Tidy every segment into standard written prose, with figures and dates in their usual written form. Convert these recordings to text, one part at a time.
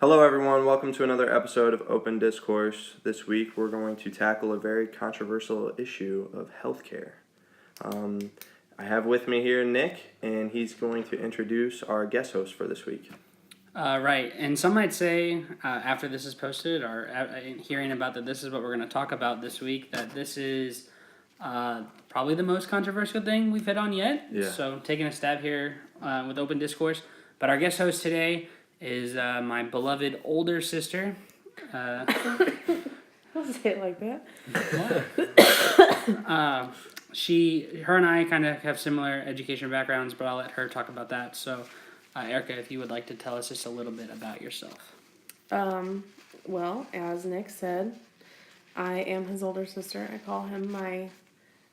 Hello, everyone. Welcome to another episode of Open Discourse. This week, we're going to tackle a very controversial issue of healthcare. I have with me here Nick, and he's going to introduce our guest host for this week. Right, and some might say after this is posted or hearing about that this is what we're going to talk about this week, that this is probably the most controversial thing we've hit on yet. Yeah. So taking a stab here with Open Discourse. But our guest host today is my beloved older sister. Don't say it like that. Her and I kind of have similar education backgrounds, but I'll let her talk about that. So, Erica, if you would like to tell us just a little bit about yourself. Well, as Nick said, I am his older sister. I call him my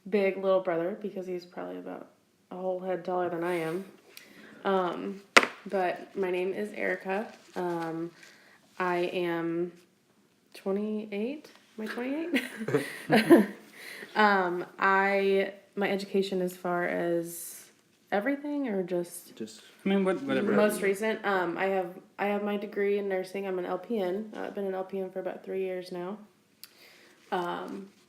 big little brother because he's probably about a whole head taller than I am. But my name is Erica. I am 28. Am I 28? My education as far as everything or just I mean, whatever. most recent. I have my degree in nursing. I'm an LPN. I've been an LPN for about 3 years now.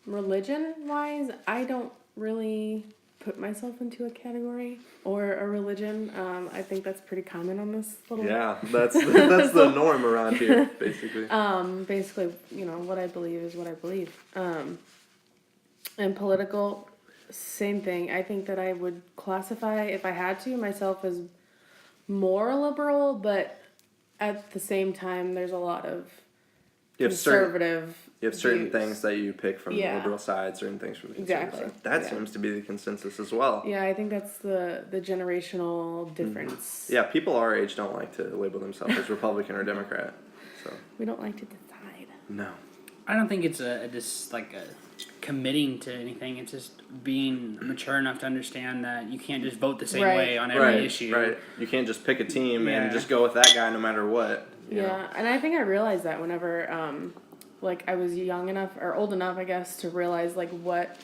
Religion wise, I don't really put myself into a category or a religion. I think that's pretty common on this little. Yeah, that's the norm around here, basically. Basically, what I believe is what I believe. And political, same thing. I think that I would classify, if I had to, myself as more liberal, but at the same time, there's a lot of conservative. You have certain views. things that you pick from the liberal side, certain things from the conservative side. That seems to be the consensus as well. Yeah, I think that's the generational difference. Yeah, people our age don't like to label themselves as Republican or Democrat. So We don't like to decide. No. I don't think it's a committing to anything. It's just being mature enough to understand that you can't just vote the same way on every issue. Right. You can't just pick a team and just go with that guy no matter what. You know? And I think I realized that whenever, I was young enough or old enough, I guess, to realize what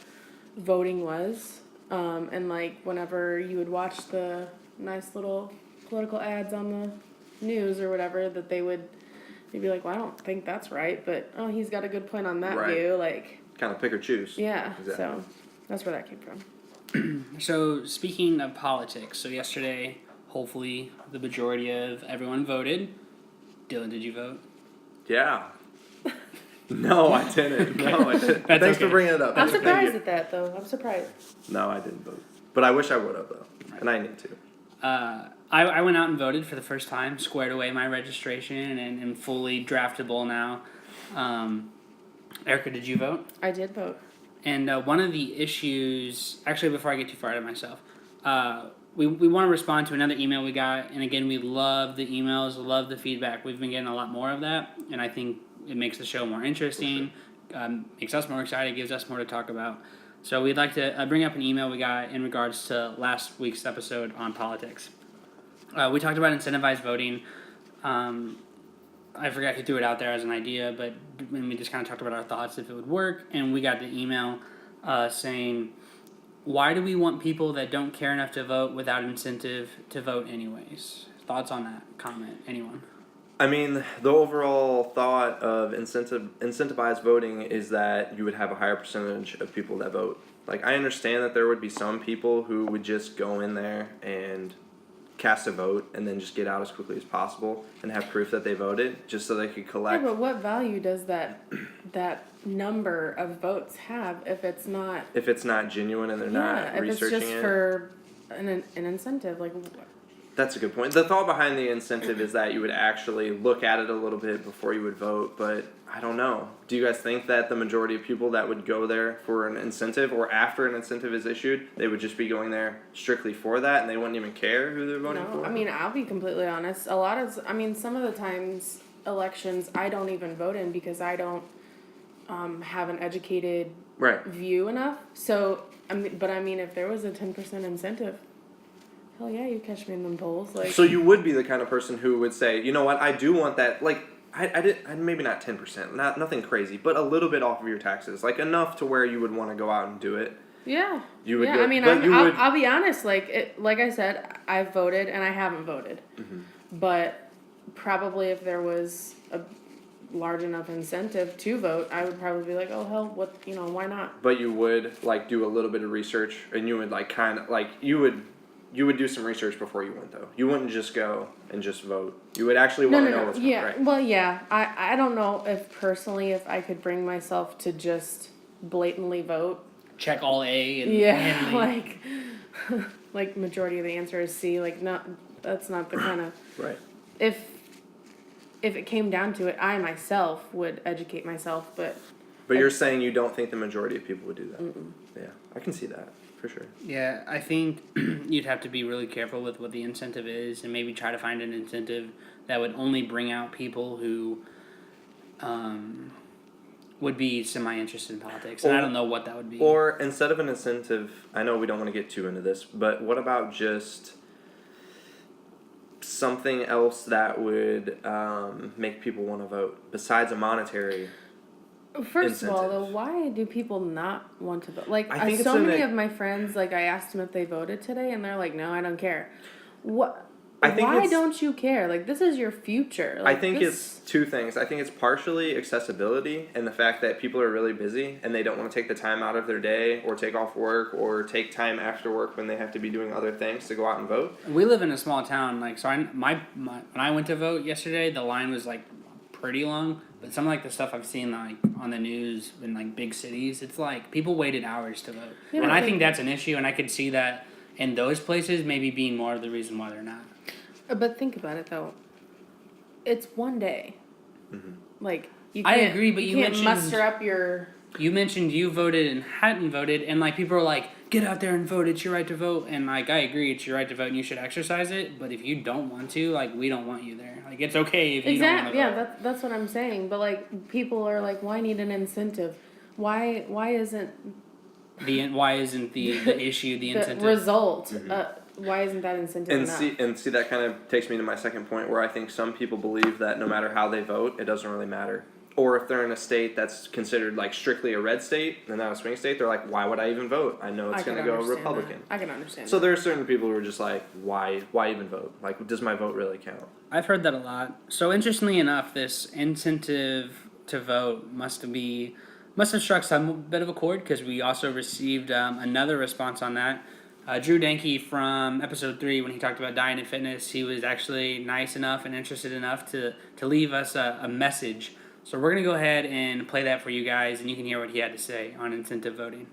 voting was, and whenever you would watch the nice little political ads on the news or whatever, that they'd be like, well, I don't think that's right, but he's got a good point on that view, kind of pick or choose. Yeah, exactly. So that's where that came from. So speaking of politics, so yesterday, hopefully the majority of everyone voted. Dylan, did you vote? Yeah. No, I didn't. Thanks for bringing it up. I'm surprised at that, though. I'm surprised. No, I didn't vote. But I wish I would have, though. Right. And I need to. I went out and voted for the first time, squared away my registration, and am fully draftable now. Erica, did you vote? I did vote. And one of the issues, actually, before I get too far ahead of myself, we want to respond to another email we got. And again, we love the emails, love the feedback. We've been getting a lot more of that, and I think it makes the show more interesting, makes us more excited, gives us more to talk about. So we'd like to bring up an email we got in regards to last week's episode on politics. We talked about incentivized voting. I forgot who threw it out there as an idea, but we just kind of talked about our thoughts if it would work, and we got the email saying, why do we want people that don't care enough to vote without incentive to vote anyways? Thoughts on that comment? Anyone? I mean, the overall thought of incentivized voting is that you would have a higher percentage of people that vote. I understand that there would be some people who would just go in there and cast a vote and then just get out as quickly as possible and have proof that they voted just so they could collect. Yeah, but what value does that number of votes have if it's not... If it's not genuine and they're not researching it? if it's just for an incentive, That's a good point. The thought behind the incentive is that you would actually look at it a little bit before you would vote, but I don't know. Do you guys think that the majority of people that would go there for an incentive or after an incentive is issued, they would just be going there strictly for that and they wouldn't even care who they're voting for? I mean, I'll be completely honest. Some of the times elections I don't even vote in because I don't have an educated view enough. So, if there was a 10% incentive, hell yeah, you catch me in them polls. So you would be the kind of person who would say, you know what, I do want that, I maybe not 10%, nothing crazy, but a little bit off of your taxes, enough to where you would want to go out and do it. Yeah. You would. Yeah, go, I'll be honest. Like I said, I've voted and I haven't voted, but probably if there was a large enough incentive to vote, I would probably be like, oh hell, why not? But you would like do a little bit of research, and you would like kind of like you would do some research before you went though. You wouldn't just go and just vote. You would actually want to know what's Yeah, right. well, yeah. I don't know if I could bring myself to just blatantly vote. Check all A and Yeah, leave. like majority of the answer is C. Like, that's not the kind of. Right. If it came down to it, I myself would educate myself, but. But you're saying you don't think the majority of people would do that. Mm-mm. Yeah, I can see that for sure. Yeah, I think you'd have to be really careful with what the incentive is, and maybe try to find an incentive that would only bring out people who would be semi-interested in politics. And I don't know what that would be. Or instead of an incentive, I know we don't want to get too into this, but what about just something else that would make people want to vote besides a monetary? First of all, incentive. though, why do people not want to vote? Like, I think so it's many of my friends, like, I asked them if they voted today, and they're like, "No, I don't care." What? I think Why it's- don't you care? Like, this is your future. Like, I think it's two things. I think it's partially accessibility and the fact that people are really busy and they don't want to take the time out of their day or take off work or take time after work when they have to be doing other things to go out and vote. We live in a small town, like, so my when I went to vote yesterday, the line was like pretty long. But some like the stuff I've seen like on the news in like big cities, it's like people waited hours to vote, Yeah, and but I think that's an issue. And I could see that in those places maybe being more of the reason why they're not. But think about it though. It's one day. Mm-hmm. Like you I can't, agree, but you can't mentioned- muster up your. You mentioned you voted and hadn't voted, and like people are like, "Get out there and vote! It's your right to vote." And like I agree, it's your right to vote, and you should exercise it. But if you don't want to, like we don't want you there. Like it's okay if you don't want to Yeah, vote. that's what I'm saying. But like people are like, why need an incentive? Why isn't Why isn't the issue the the incentive? result? Mm-hmm. Why isn't that incentive And enough? see that kind of takes me to my second point where I think some people believe that no matter how they vote, it doesn't really matter. Or if they're in a state that's considered like strictly a red state and not a swing state, they're like, why would I even vote? I know it's going to go Republican. I can understand. So there are certain people who are just like, why even vote? Like, does my vote really count? I've heard that a lot. So interestingly enough, this incentive to vote must have struck some bit of a chord because we also received another response on that. Drew Danke from episode 3, when he talked about diet and fitness, he was actually nice enough and interested enough to leave us a message. So we're going to go ahead and play that for you guys, and you can hear what he had to say on incentive voting.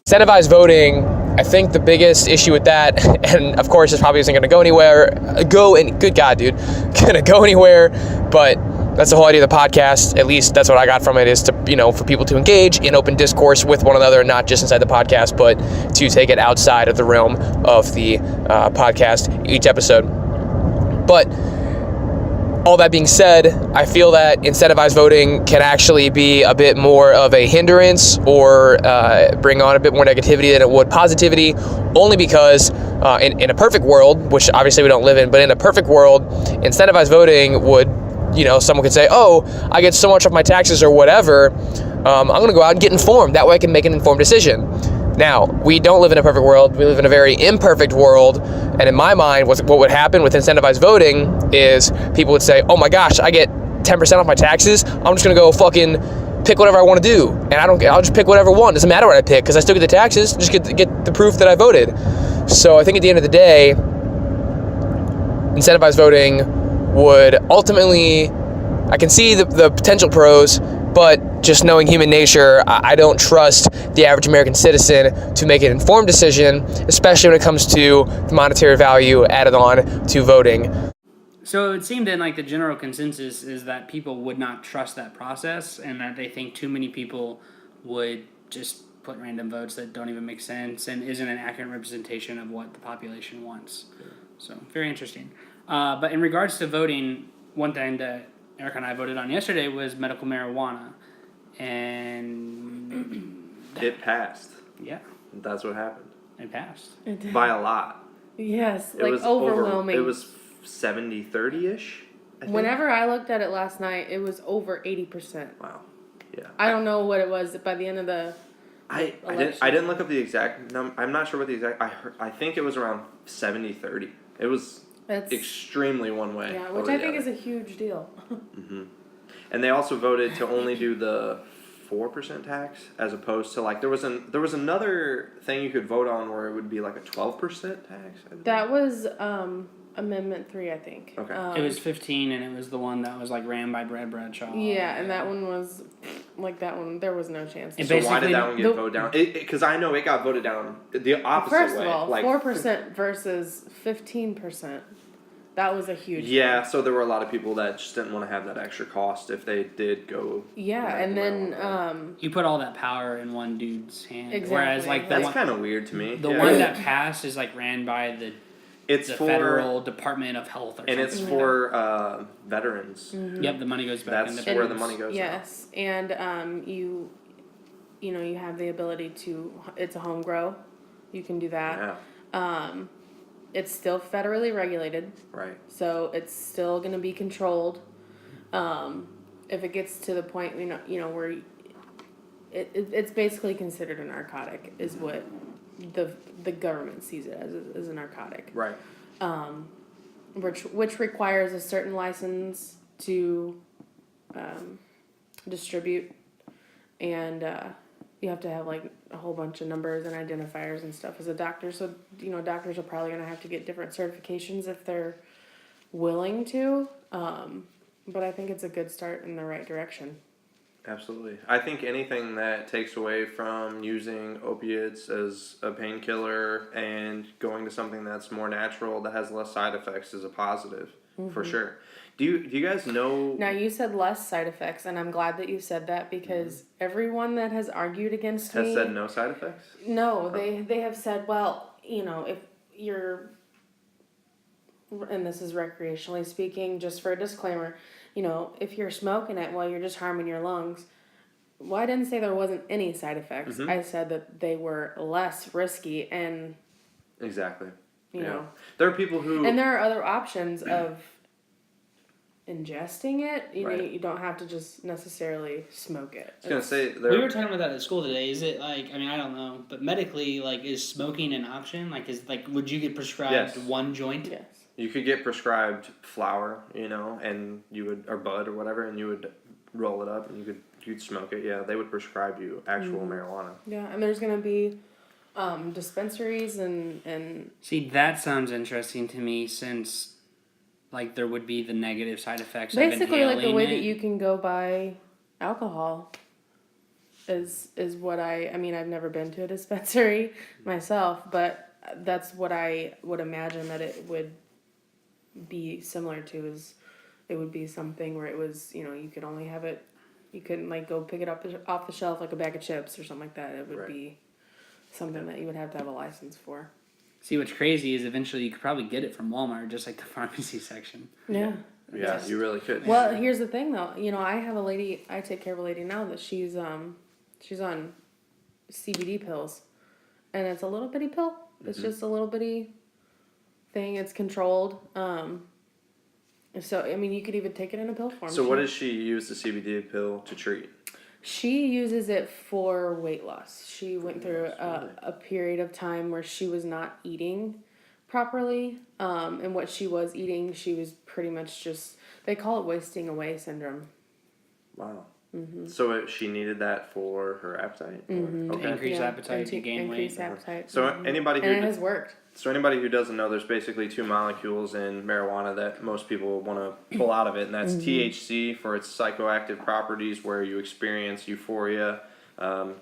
Incentivized voting, I think the biggest issue with that, and of course this probably isn't going to go anywhere, good God, dude, going to go anywhere, but that's the whole idea of the podcast. At least that's what I got from it, is to, for people to engage in open discourse with one another, not just inside the podcast, but to take it outside of the realm of the podcast each episode. But all that being said, I feel that incentivized voting can actually be a bit more of a hindrance or bring on a bit more negativity than it would positivity, only because in a perfect world, which obviously we don't live in, but in a perfect world, incentivized voting would, someone could say, oh, I get so much off my taxes or whatever, I'm going to go out and get informed. That way I can make an informed decision. Now, we don't live in a perfect world. We live in a very imperfect world. And in my mind, what would happen with incentivized voting is people would say, oh my gosh, I get 10% off my taxes. I'm just going to go fucking pick whatever I want to do. And I'll just pick whatever one. Doesn't matter what I pick because I still get the taxes. Just get the proof that I voted. So I think at the end of the day, incentivized voting would ultimately, I can see the potential pros, but just knowing human nature, I don't trust the average American citizen to make an informed decision, especially when it comes to the monetary value added on to voting. So it seemed in like the general consensus is that people would not trust that process, and that they think too many people would just put random votes that don't even make sense and isn't an accurate representation of what the population wants. So very interesting. But in regards to voting, one thing that Erica and I voted on yesterday was medical marijuana. And It passed. yeah, That's what happened. it passed. By a lot. Yes, It like was overwhelming. It was 70-30-ish. Whenever I looked at it last night, it was over 80%. Wow. Yeah. I don't know what it was by the end of the. I didn't look up the exact number. I'm not sure what the exact. I think it was around 70-30. It was That's extremely one way. yeah, which over I the think other. is a huge deal. And they also voted to only do the 4% tax as opposed to like there was another thing you could vote on where it would be like a 12% tax. I think. That was Amendment 3, I think. Okay. It was 15, and it was the one that was like ran by Brad Bradshaw. Yeah, and that one was like that one. There was no chance. It So why basically- did that one get voted down? Because I know it got voted down the opposite First way. of all, like 4% versus 15%. That was a huge. yeah, so there were a lot of people that just didn't want to have that extra cost if they did go. Yeah, and then You put all that power in one dude's hand. Exactly. Whereas like the That's one, kind of weird to me. the Yeah. one that passed is like ran by the it's the for federal Department of Health or and something. it's for veterans. Yep, the money goes back That's into where the veterans. money goes. yes, and you know, you have the ability to. It's a home grow. You can do Now. that. Yeah, It's still federally regulated. right. So it's still going to be controlled. If it gets to the point, you know where it's basically considered a narcotic, is what the government sees it as a narcotic. Right. Which requires a certain license to distribute, and you have to have like a whole bunch of numbers and identifiers and stuff as a doctor. So you know, doctors are probably going to have to get different certifications if they're willing to. But I think it's a good start in the right direction. Absolutely. I think anything that takes away from using opiates as a painkiller and going to something that's more natural that has less side effects is a positive, for sure. Do you guys know? Now you said less side effects, and I'm glad that you said that because everyone that has argued against Has me said no side effects? No, they have said, well, you know, if you're, and this is recreationally speaking, just for a disclaimer, you know, if you're smoking it while you're just harming your lungs, well, I didn't say there wasn't any side effects. I said that they were less risky, and Exactly. you know, There are people who. and there are other options of ingesting it. You know, Right. you don't have to just necessarily smoke it. I was gonna say We were talking about that at school today. Is it like, I mean, I don't know, but medically, like, is smoking an option? Like, would you get prescribed Yes. one joint? Yes. you could get prescribed flour, you know, and you would or bud or whatever, and you would roll it up and you'd smoke it. Yeah, they would prescribe you actual marijuana. Yeah, and there's gonna be dispensaries and See, that sounds interesting to me since, like, there would be the negative side effects of inhaling basically like the way it. that you can go buy alcohol is what I mean, I've never been to a dispensary myself, but that's what I would imagine that it would be similar to. Is it would be something where it was, you know, you could only have it, you couldn't like go pick it up off the shelf like a bag of chips or something like that. It would Right. be something that you would have to have a license for. See, what's crazy is eventually you could probably get it from Walmart, just like the pharmacy section. Yeah. Yeah, you really could. Well, here's the thing though. You know, I take care of a lady now that she's on CBD pills. And it's a little bitty pill. It's just a little bitty thing. It's controlled. So I mean, you could even take it in a pill form. So what does she use the CBD pill to treat? She uses it for weight loss. She went through a period of time where she was not eating properly. And what she was eating, she was pretty much just, they call it wasting away syndrome. Wow. So she needed that for her appetite? Or- Okay. Increase appetite to gain increase weight. appetite. So anybody And it who has worked. doesn't know, there's basically two molecules in marijuana that most people want to pull out of it, and that's THC for its psychoactive properties, where you experience euphoria,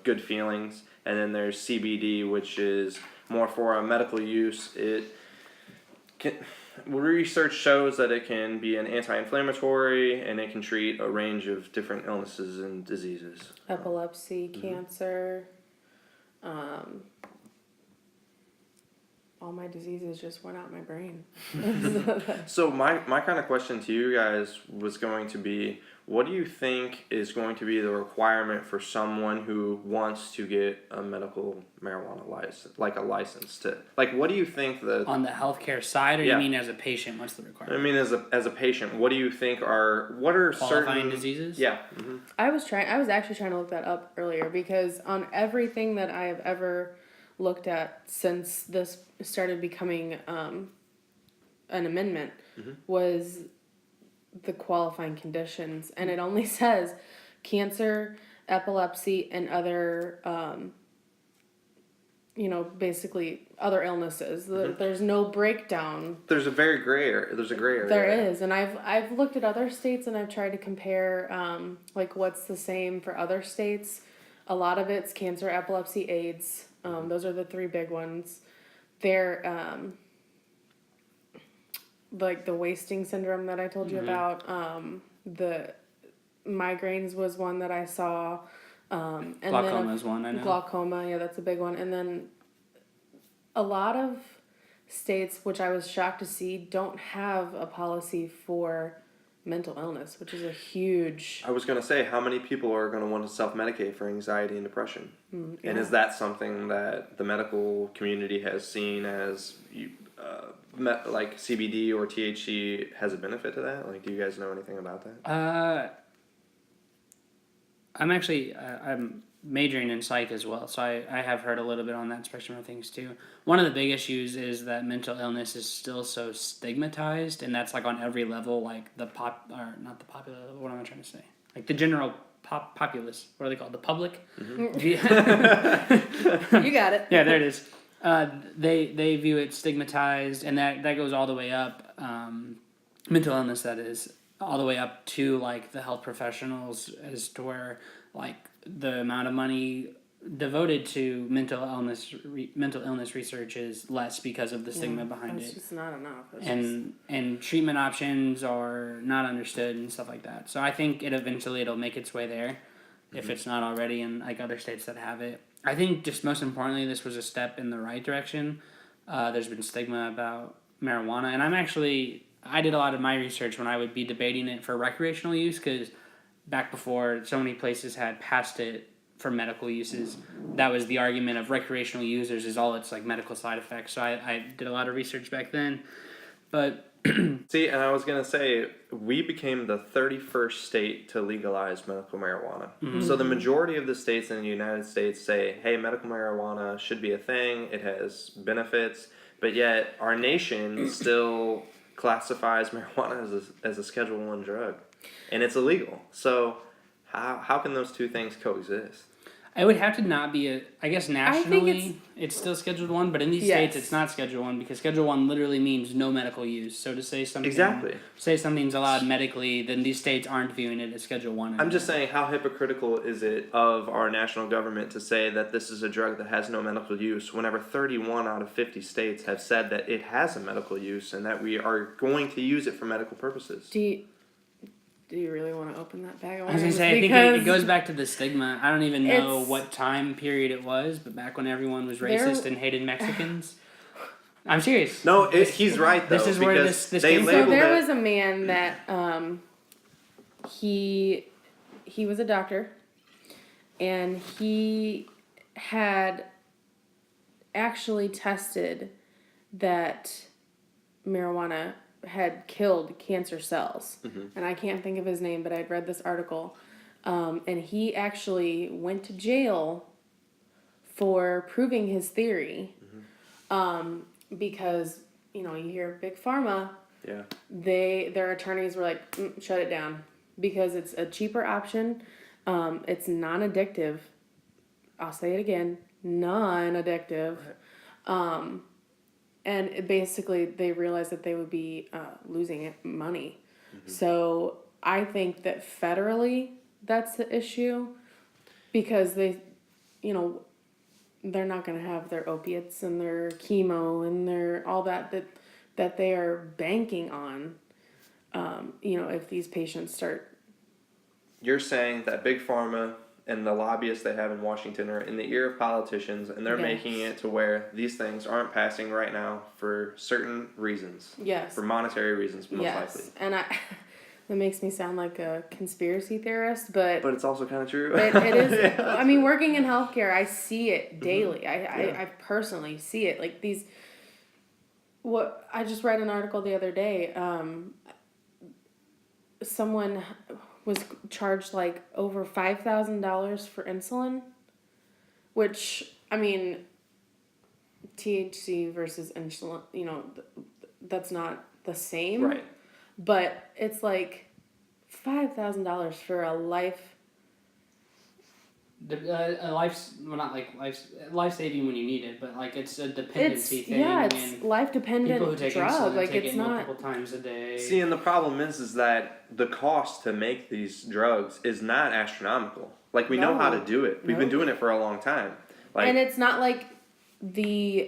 good feelings, and then there's CBD, which is more for a medical use. Research shows that it can be an anti-inflammatory, and it can treat a range of different illnesses and diseases. Epilepsy, cancer, all my diseases just went out my brain. So my kind of question to you guys was going to be, what do you think is going to be the requirement for someone who wants to get a medical marijuana license, like a license to, like, what do you think On the healthcare side, or Yeah. you mean as a patient, what's the I requirement? mean, as a patient, what do you think what are Qualifying certain diseases? Yeah. I was actually trying to look that up earlier because on everything that I have ever looked at since this started becoming an amendment, was the qualifying conditions, and it only says cancer, epilepsy, and other, basically other illnesses. There's no breakdown. There's a very gray area. There's a gray area. There is, and I've looked at other states and I've tried to compare, like what's the same for other states. A lot of it's cancer, epilepsy, AIDS. Those are the three big ones. They're like the wasting syndrome that I told you about. The migraines was one that I saw. And Glaucoma is one, I know. Glaucoma, yeah, that's a big one. And then a lot of states, which I was shocked to see, don't have a policy for mental illness, which is a huge... I was going to say, how many people are going to want to self-medicate for anxiety and depression? Yeah. And is that something that the medical community has seen as, like CBD or THC has a benefit to that? Like, do you guys know anything about that? I'm majoring in psych as well, so I have heard a little bit on that spectrum of things too. One of the big issues is that mental illness is still so stigmatized, and that's like on every level, like what am I trying to say? Like the general populace, what are they called? The public? You got it. Yeah, there it is. They view it stigmatized, and that goes all the way up, mental illness that is, all the way up to like the health professionals, as to where like the amount of money devoted to mental illness research is less because of the stigma behind it's it. just not enough. And treatment options are not understood and stuff like that. So I think it'll make its way there, if it's not already in like other states that have it. I think just most importantly, this was a step in the right direction. There's been stigma about marijuana, and I did a lot of my research when I would be debating it for recreational use, because back before so many places had passed it for medical uses, that was the argument of recreational users is all its like medical side effects. So I did a lot of research back then. But See, and I was going to say, we became the 31st state to legalize medical marijuana. So the majority of the states in the United States say, hey, medical marijuana should be a thing, it has benefits, but yet our nation still classifies marijuana as a Schedule I drug, and it's illegal. So how can those two things coexist? it would have to not be I guess nationally it's still Scheduled 1, but in these states it's not Schedule 1, because Schedule 1 literally means no medical use. So to say something's allowed medically, then these states aren't viewing it as Schedule 1 anymore. I'm just saying, how hypocritical is it of our national government to say that this is a drug that has no medical use, whenever 31 out of 50 states have said that it has a medical use and that we are going to use it for medical purposes? Do you really want to open that bag of I was going to say, I think it goes back to the stigma. I don't even know what time period it was, but back when everyone was racist and hated Mexicans. I'm serious. No, he's right, though. This is where this came from. So there was a man that, he was a doctor, and he had actually tested that marijuana had killed cancer cells. And I can't think of his name, but I'd read this article. And he actually went to jail for proving his theory. Because, you hear Big Pharma, their attorneys were like, shut it down. Because it's a cheaper option. It's non-addictive. I'll say it again, non-addictive. And basically, they realized that they would be losing money. So I think that federally, that's the issue, because they, they're not going to have their opiates and their chemo and their all that they are banking on. If these patients start. You're saying that Big Pharma and the lobbyists they have in Washington are in the ear of politicians, and they're making it to where these things aren't passing right now for certain reasons. Yes. For monetary reasons, most likely. And that makes me sound like a conspiracy theorist, but it's also kind of true. It is. I mean, working in healthcare, I see it daily. I personally see it. Like I just read an article the other day. Someone was charged like over $5,000 for insulin, which, I mean, THC versus insulin, that's not the same. Right. But it's like $5,000 for a life. A life's well, not like life saving when you need it, but like it's a dependency thing. It's and life dependent people who take drug. insulin Like take it's it not. multiple times a day. See, and the problem is that the cost to make these drugs is not astronomical. Like we know how to do it. We've been doing it for a long time. Like, and it's not like the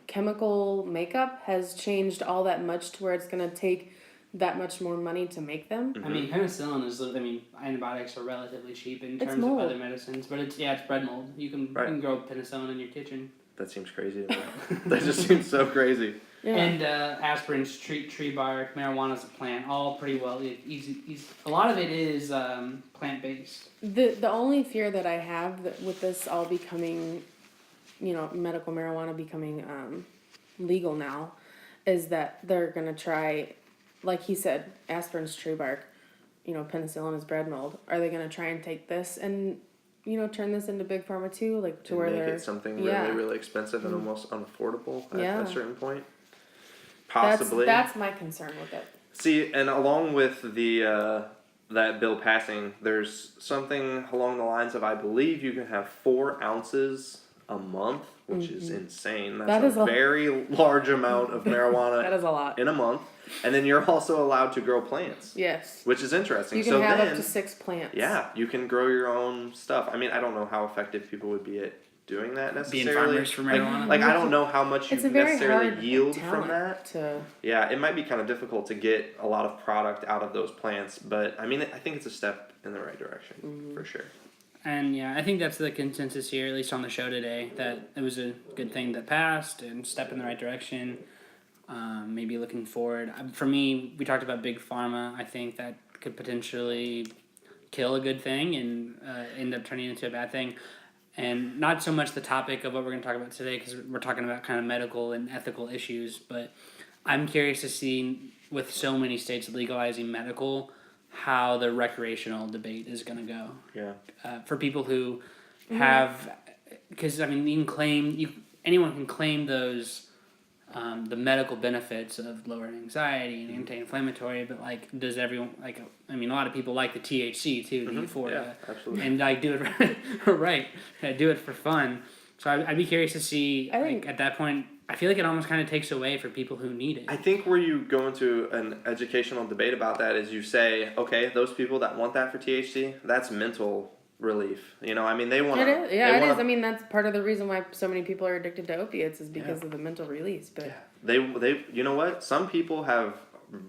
chemical makeup has changed all that much to where it's gonna take that much more money to make them. I mean, penicillin is. I mean, antibiotics are relatively cheap in It's terms of mold. other medicines, but it's bread mold. You can grow penicillin in your kitchen. that seems crazy to me. That just seems so crazy. Yeah. And aspirins, tree bark, marijuana's a plant, all pretty well easy. A lot of it is plant based. The only fear that I have that with this all becoming, medical marijuana becoming legal now, is that they're gonna try, like he said, aspirin's tree bark, penicillin is bread mold. Are they gonna try and take this and turn this into big pharma too, like to And where make they're it something really, really expensive and almost unaffordable at a certain point. Possibly. That's my concern with it. See, and along with the that bill passing, there's something along the lines of I believe you can have 4 ounces a month, which is insane. That's a very large amount of marijuana That is a lot. in a month. And then you're also allowed to grow plants. Yes. Which is interesting. You can have up to 6 plants. Yeah, you can grow your own stuff. I mean, I don't know how effective people would be at doing that necessarily. Being farmers for marijuana. Like I don't know how much you It's a very necessarily hard yield talent from that. to. Yeah, it might be kind of difficult to get a lot of product out of those plants, but I mean, I think it's a step in the right direction for sure. And yeah, I think that's the consensus here, at least on the show today, that it was a good thing that passed and step in the right direction. Maybe looking forward. For me, we talked about big pharma. I think that could potentially kill a good thing and end up turning into a bad thing. And not so much the topic of what we're going to talk about today, because we're talking about kind of medical and ethical issues, but I'm curious to see, with so many states legalizing medical, how the recreational debate is going to go. Yeah. For people who have, because I mean, anyone can claim those, the medical benefits of lowering anxiety and anti-inflammatory, but like, does everyone a lot of people like the THC too, the euphoria, absolutely. and like do it right, do it for fun. So I'd be curious to see. I think at that point, I feel like it almost kind of takes away for people who need it. I think where you go into an educational debate about that is you say, okay, those people that want that for THC, that's mental relief. I mean, they want to. It is. Yeah, it is. I mean, that's part of the reason why so many people are addicted to opiates is because of the mental release. But they, you know what? Some people have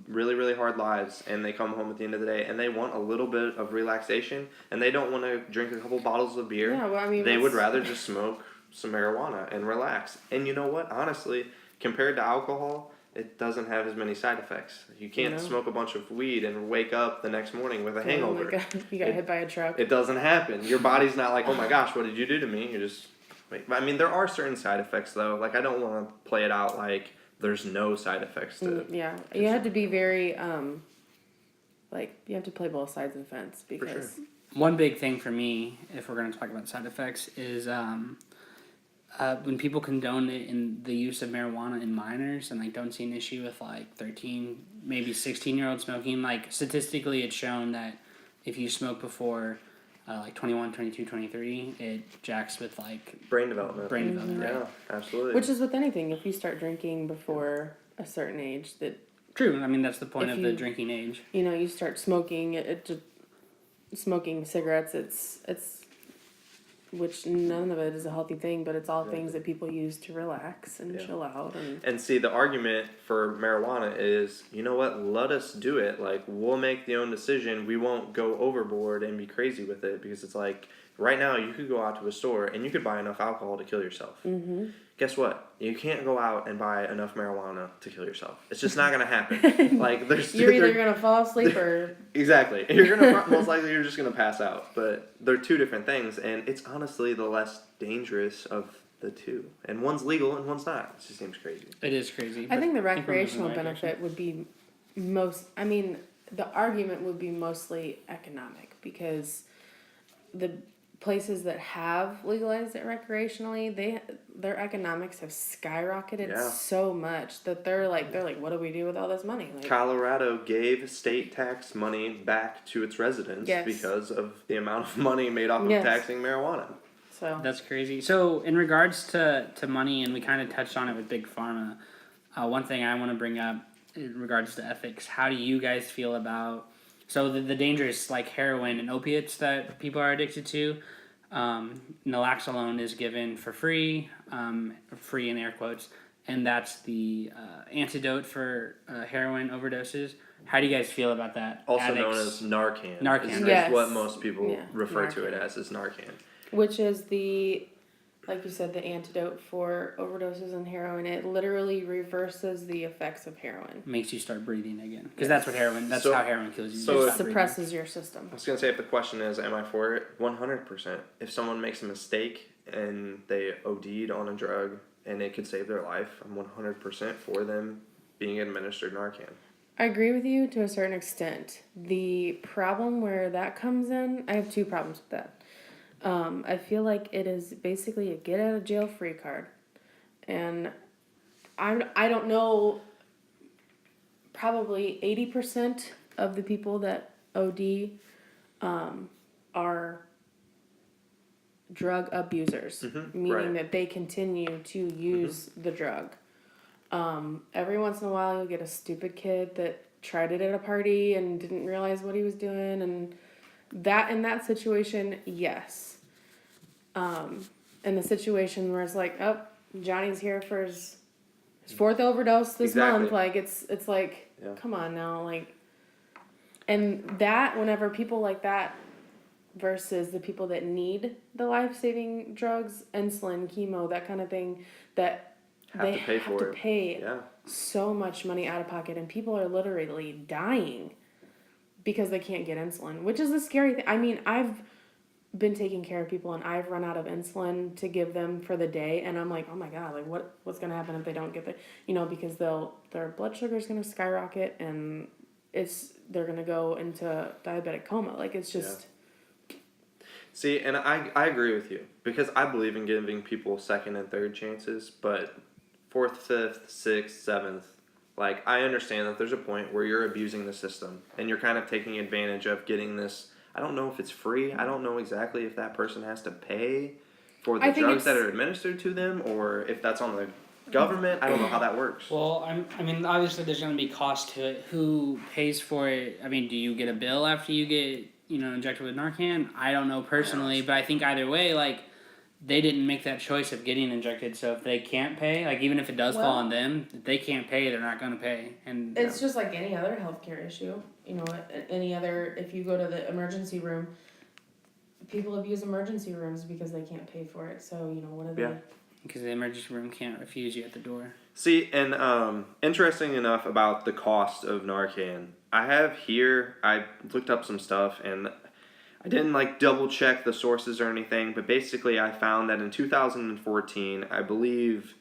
really, really hard lives, and they come home at the end of the day, and they want a little bit of relaxation, and they don't want to drink a couple bottles of beer. Yeah, well, I mean, they would rather just smoke some marijuana and relax. And you know what? Honestly, compared to alcohol, it doesn't have as many side effects. You can't smoke a bunch of weed and wake up the next morning with a hangover. Oh my God, you got hit by a truck. It doesn't happen. Your body's not like, oh my gosh, what did you do to me? You're just, I mean, there are certain side effects though. Like I don't want to play it out like there's no side effects to it. Yeah, you have to be very, you have to play both sides of the fence because. For sure. One big thing for me, if we're going to talk about side effects, is when people condone it in the use of marijuana in minors and don't see an issue with 13, maybe 16-year-old smoking. Statistically, it's shown that if you smoke before 21, 22, 23, it jacks with brain development. Right? Yeah, absolutely. Which is with anything. If you start drinking before a certain age, that true. I mean, that's the point If of the you- drinking age. you start smoking. Smoking cigarettes. It's which none of it is a healthy thing, but it's all things that people use to relax and chill out. And see, the argument for marijuana is, you know what, let us do it. We'll make the own decision. We won't go overboard and be crazy with it because it's right now you could go out to a store and you could buy enough alcohol to kill yourself. Mm-hmm. Guess what? You can't go out and buy enough marijuana to kill yourself. It's just not going to happen. You're either going to fall asleep or... Exactly. You're gonna most likely you're just gonna pass out. But they're two different things, and it's honestly the less dangerous of the two. And one's legal and one's not. It just seems crazy. It is crazy. I think the we're moving in the recreational right benefit would be the argument would be mostly economic because the places that have legalized it recreationally, their economics have skyrocketed Yeah. so much that they're like, what do we do with all this money? Like, Colorado gave state tax money back to its residents Yes. because of the amount of money made off of Yes. taxing marijuana. so That's crazy. So, in regards to money, and we kind of touched on it with Big Pharma, one thing I want to bring up in regards to ethics, how do you guys feel about the dangerous like heroin and opiates that people are addicted to? Naloxone is given for free, free in air quotes, and that's the antidote for heroin overdoses. How do you guys feel about that? Also known as Narcan. Narcan. Is Yes. what most people Yeah, refer to it Narcan. as, is Narcan. which is the, like you said, the antidote for overdoses and heroin. It literally reverses the effects of heroin. Makes you start breathing again, because that's what heroin. That's So- how heroin kills you. so You It stop breathing. suppresses your system. I was going to say, if the question is, am I for it? 100%. If someone makes a mistake and they OD'd on a drug and it could save their life, I'm 100% for them being administered Narcan. I agree with you to a certain extent. The problem where that comes in, I have two problems with that. I feel like it is basically a get out of jail free card. And I don't know, probably 80% of the people that OD are drug abusers, meaning right. that they continue to use the drug. Every once in a while, you'll get a stupid kid that tried it at a party and didn't realize what he was doing, and that in that situation, yes. In the situation where it's like, oh, Johnny's here for his fourth overdose this Exactly. month, like it's like, Yeah. come on now, like, and that whenever people like that versus the people that need the life-saving drugs, insulin, chemo, that kind of thing, that Have they to pay have for to it. pay Yeah. so much money out of pocket, and people are literally dying because they can't get insulin, which is the scary thing. I mean, I've been taking care of people and I've run out of insulin to give them for the day, and I'm like, oh my god, like what's gonna happen if they don't get the, because their blood sugar is gonna skyrocket and they're gonna go into diabetic coma. Like, it's just See, and I agree with you, because I believe in giving people second and third chances, but fourth, fifth, sixth, seventh, like, I understand that there's a point where you're abusing the system and you're kind of taking advantage of getting this. I don't know if it's free. I don't know exactly if that person has to pay for the I think drugs that it's- are administered to them, or if that's on the government. I don't know how that works. Well, I mean, obviously there's going to be cost to it. Who pays for it? I mean, do you get a bill after you get, injected with Narcan? I don't know personally, but I think either way, like, they didn't make that choice of getting injected. So if they can't pay, like, even if it does fall Well- on them, if they can't pay, they're not going to pay. And it's just like any other healthcare issue. Any other, if you go to the emergency room, people abuse emergency rooms because they can't pay for it. So, what are they? Yeah. because the emergency room can't refuse you at the door. See, and interesting enough about the cost of Narcan, I looked up some stuff, and I didn't double check the sources or anything, but basically I found that in 2014, I believe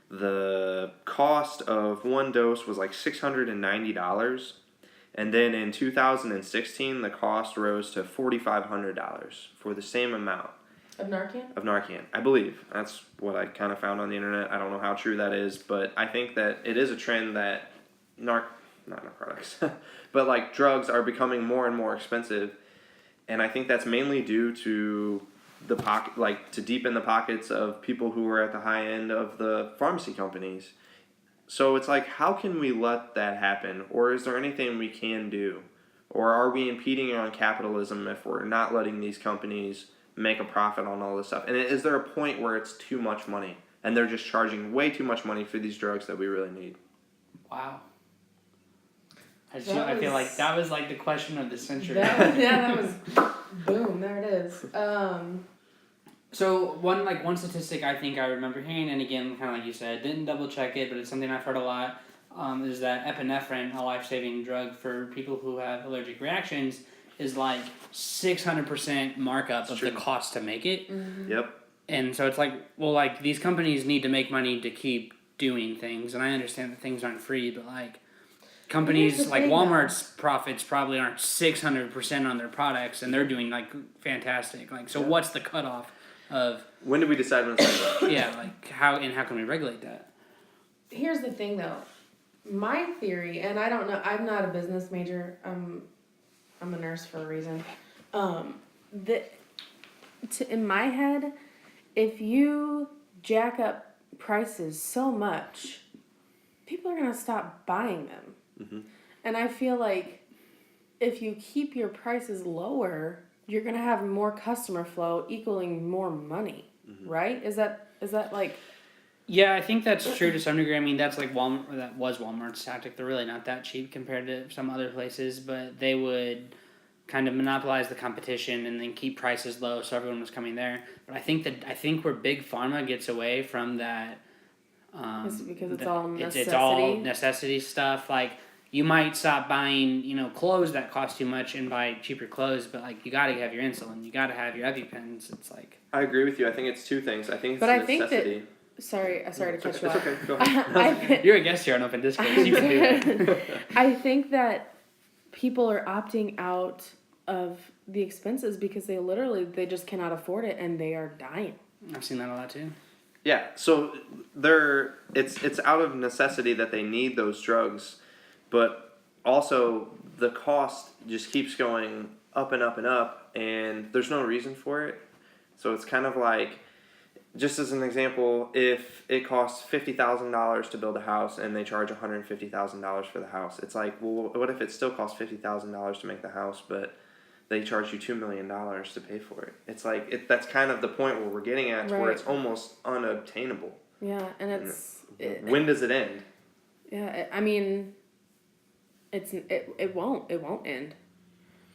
the cost of one dose was $690, and then in 2016 the cost rose to $4,500 for the same amount Of Narcan? of Narcan. I believe that's what I kind of found on the internet. I don't know how true that is, but I think that it is a trend that not narcotics, but drugs are becoming more and more expensive, and I think that's mainly due to the to deepen the pockets of people who are at the high end of the pharmacy companies. So it's how can we let that happen, or is there anything we can do, or are we impeding on capitalism if we're not letting these companies make a profit on all this stuff? And is there a point where it's too much money and they're just charging way too much money for these drugs that we really need? Wow. I That feel was- like that was the question of the century. That was boom, there it is. So one statistic I think I remember hearing, and again, kind of like you said, didn't double check it, but it's something I've heard a lot, is that epinephrine, a life-saving drug for people who have allergic reactions, is 600% markup of true. the cost to make it. Yep. And so it's these companies need to make money to keep doing things, and I understand that things aren't free, but companies Here's the like thing, Walmart's profits probably aren't 600% on their products, and they're doing fantastic. So what's the cutoff of When did we decide when it's legal? yeah, like how can we regulate that? Here's the thing, though. My theory, and I don't know, I'm not a business major. I'm a nurse for a reason. In my head, if you jack up prices so much, people are gonna stop buying them. Mm-hmm. And I feel like if you keep your prices lower, you're gonna have more customer flow equaling more money, right? Is that like? Yeah, I think that's true to some degree. I mean, that's like Walmart. That was Walmart's tactic. They're really not that cheap compared to some other places, but they would kind of monopolize the competition and then keep prices low, so everyone was coming there. But I think where big pharma gets away from that, Is it because it's all necessity? It's all necessity stuff. Like you might stop buying, clothes that cost too much and buy cheaper clothes, but like you got to have your insulin, you got to have your EpiPens. It's like I agree with you. I think it's two things. I think it's But I think necessity. Sorry to cut you It's off. okay. Go ahead. you're a guest here on Open Discourse. You can do it. I think that people are opting out of the expenses because they just cannot afford it and they are dying. I've seen that a lot too. Yeah, so it's out of necessity that they need those drugs, but also the cost just keeps going up and up and up, and there's no reason for it. So it's kind of like, just as an example, if it costs $50,000 to build a house and they charge $150,000 for the house, it's like, well, what if it still costs $50,000 to make the house, but they charge you $2 million to pay for it? It's like that's kind of the point where we're getting at, where it's almost unobtainable. Yeah, and when does it end? Yeah, I mean, it won't end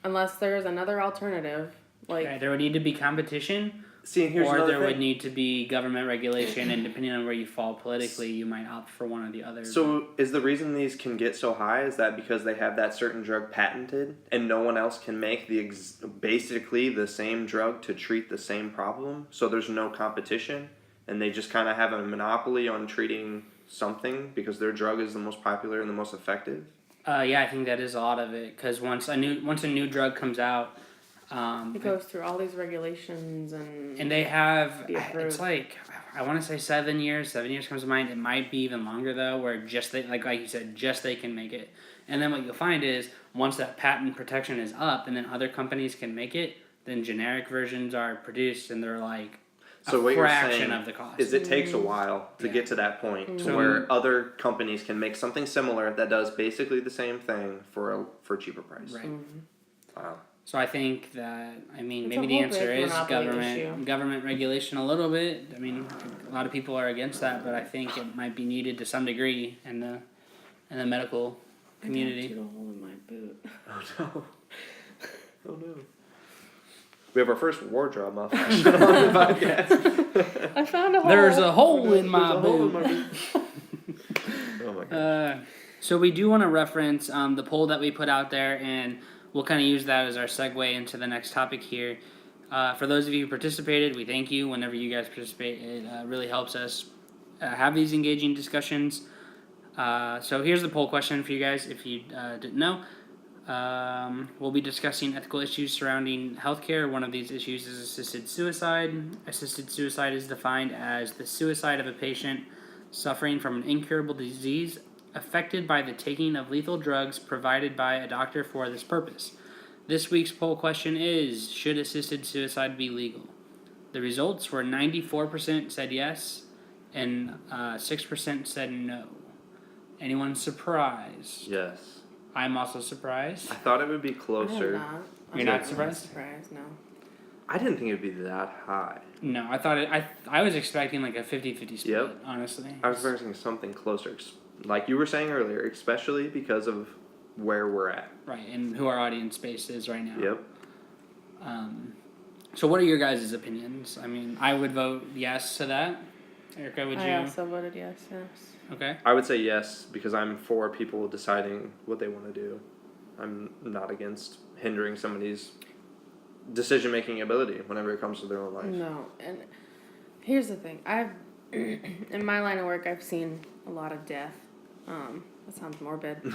unless there's another alternative. Like Right, there would need to be competition. See, and here's or another there thing. would need to be government regulation, and depending on where you fall politically, you might opt for one or the other. So is the reason these can get so high is that because they have that certain drug patented and no one else can make basically the same drug to treat the same problem? So there's no competition and they just kind of have a monopoly on treating something because their drug is the most popular and the most effective? Yeah, I think that is a lot of it, because once a new drug comes out, it goes through all these regulations and they have, be approved. it's like, I want to say 7 years. 7 years comes to mind. It might be even longer though, where just they, like you said, just they can make it. And then what you'll find is once that patent protection is up, and then other companies can make it, then generic versions are produced, and they're like So what you're fraction saying of the cost. is it takes a while to get to that point to where other companies can make something similar that does basically the same thing for a cheaper price. Right. Wow. So I think that, I mean, It's maybe a the whole answer big is monopoly government regulation a little bit. I mean, a lot of people are against that, but I think it might be needed to some degree in the medical community. I got a hole in my boot. Oh no. Oh no. We have our first wardrobe malfunction on the podcast. I found a hole. There's a hole in There's my a hole in boot. my boot. Oh my god. So we do want to reference the poll that we put out there, and we'll kind of use that as our segue into the next topic here. For those of you who participated, we thank you. Whenever you guys participate, it really helps us have these engaging discussions. So here's the poll question for you guys, if you didn't know. We'll be discussing ethical issues surrounding healthcare. One of these issues is assisted suicide. Assisted suicide is defined as the suicide of a patient suffering from an incurable disease affected by the taking of lethal drugs provided by a doctor for this purpose. This week's poll question is, should assisted suicide be legal? The results were 94% said yes, and 6% said no. Anyone surprised? Yes. I'm also surprised. I thought it would be closer. I'm not. You're not surprised? Surprised, no. I didn't think it would be that high. No, I thought I was expecting like a 50-50 split, Yep. honestly. I was expecting something closer. Like you were saying earlier, especially because of where we're at. Right, and who our audience base is right now. Yep. So what are your guys' opinions? I mean, I would vote yes to that. Erica, would you? I also voted yes. Okay. I would say yes because I'm for people deciding what they want to do. I'm not against hindering somebody's decision-making ability whenever it comes to their own life. No, and here's the thing. In my line of work, I've seen a lot of death. That sounds morbid. Seen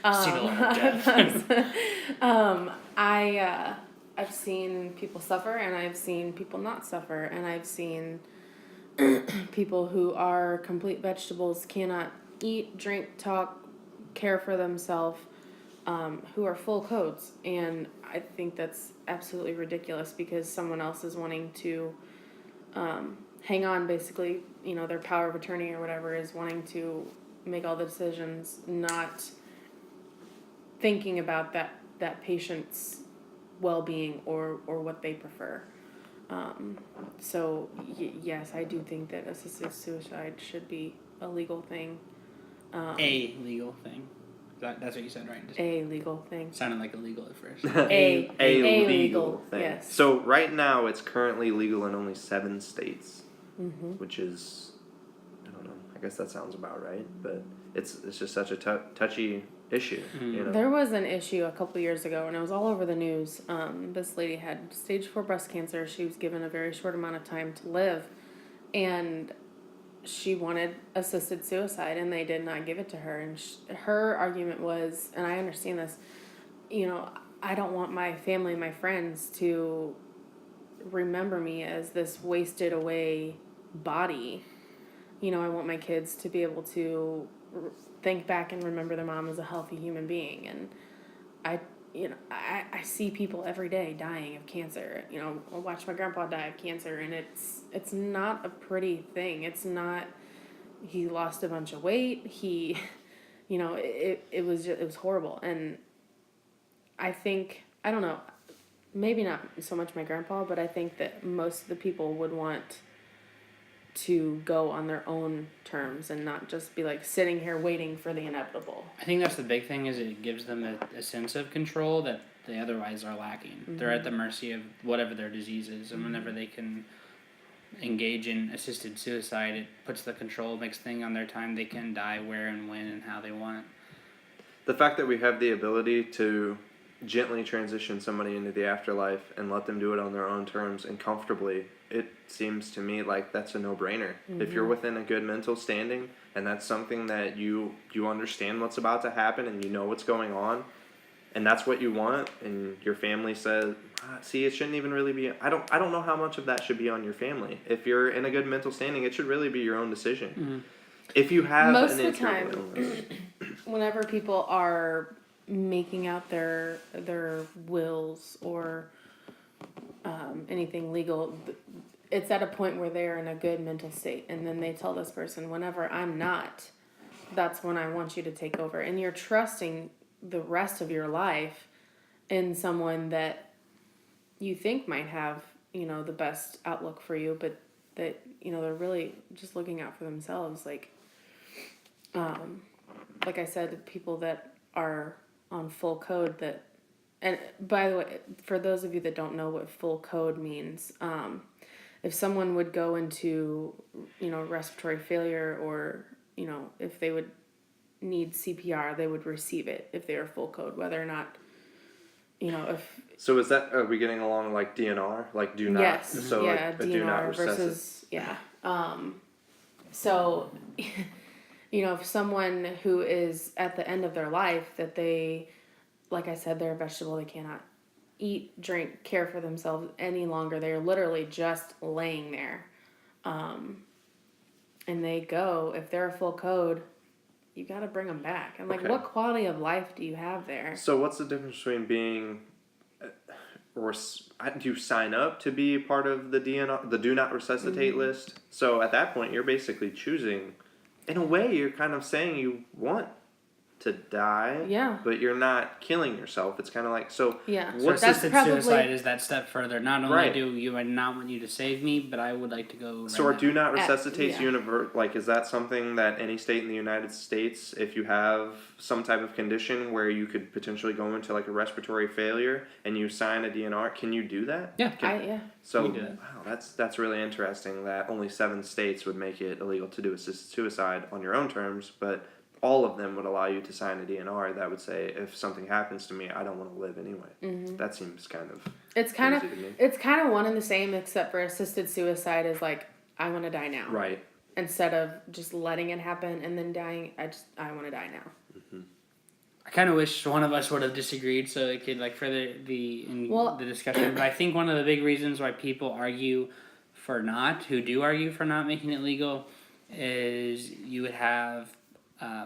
a lot of death. I I've seen people suffer, and I've seen people not suffer, and I've seen people who are complete vegetables, cannot eat, drink, talk, care for themselves, who are full codes. And I think that's absolutely ridiculous because someone else is wanting to hang on, basically, their power of attorney or whatever is wanting to make all the decisions, not thinking about that patient's well-being or what they prefer. So yes, I do think that assisted suicide should be a legal thing. A legal thing. That's what you said, right? A legal thing. Sounded like illegal at first. A legal legal thing. yes. So right now it's currently legal in only 7 states, which is, I don't know. I guess that sounds about right, but it's just such a touchy issue. There was an issue a couple years ago, and it was all over the news. This lady had stage 4 breast cancer. She was given a very short amount of time to live, and she wanted assisted suicide, and they did not give it to her. And her argument was, and I understand this, I don't want my family, my friends to remember me as this wasted away body. I want my kids to be able to think back and remember their mom as a healthy human being. And I see people every day dying of cancer. I watch my grandpa die of cancer, and it's not a pretty thing. It's not. He lost a bunch of weight. It was horrible. And I think, I don't know, maybe not so much my grandpa, but I think that most of the people would want to go on their own terms and not just be like sitting here waiting for the inevitable. I think that's the big thing, is it gives them a sense of control that they otherwise are lacking. They're at the mercy of whatever their disease is, and whenever they can engage in assisted suicide, it puts the control, makes thing on their time. They can die where and when and how they want. The fact that we have the ability to gently transition somebody into the afterlife and let them do it on their own terms and comfortably, it seems to me like that's a no-brainer. If you're within a good mental standing and that's something that you understand what's about to happen and you know what's going on and that's what you want, and your family says, see, it shouldn't even really be, I don't know how much of that should be on your family. If you're in a good mental standing, it should really be your own decision. If you have most an of the time, illness, whenever people are making out their wills or anything legal, it's at a point where they're in a good mental state, and then they tell this person, whenever I'm not, that's when I want you to take over. And you're trusting the rest of your life in someone that you think might have the best outlook for you, but that they're really just looking out for themselves. Like I said, people that are on full code, that, and by the way, for those of you that don't know what full code means, if someone would go into respiratory failure, or if they would need CPR, they would receive it if they are full code, whether or not if. So is that, are we getting along like DNR, like do not? Yes. So yeah, like a DNR do not versus so if someone who is at the end of their life, that they, like I said, they're a vegetable, they cannot eat, drink, care for themselves any longer. They're literally just laying there. And they go, if they're a full code, you got to bring them back. And like, what quality of life do you have there? So what's the difference between being, or do you sign up to be part of the DNR, the do not resuscitate list? So at that point, you're basically choosing, in a way, you're kind of saying you want to die, but you're not killing yourself. It's kind of like, so what's assisted suicide is that step further. Not only do you not want you to save me, but I would like to go so our do not resuscitate like, is that something that any state in the United States, if you have some type of condition where you could potentially go into like a respiratory failure and you sign a DNR, can you do that? So do that. Wow, that's really interesting that only 7 states would make it illegal to do assisted suicide on your own terms, but all of them would allow you to sign a DNR that would say, if something happens to me, I don't want to live anyway. That seems kind of it's kind of one and the same, except for assisted suicide is like, I want to die now. Right. Instead of just letting it happen and then dying, I want to die now. I kind of wish one of us would have disagreed so it could like further the discussion. But I think one of the big reasons why people who do argue for not making it legal, is you would have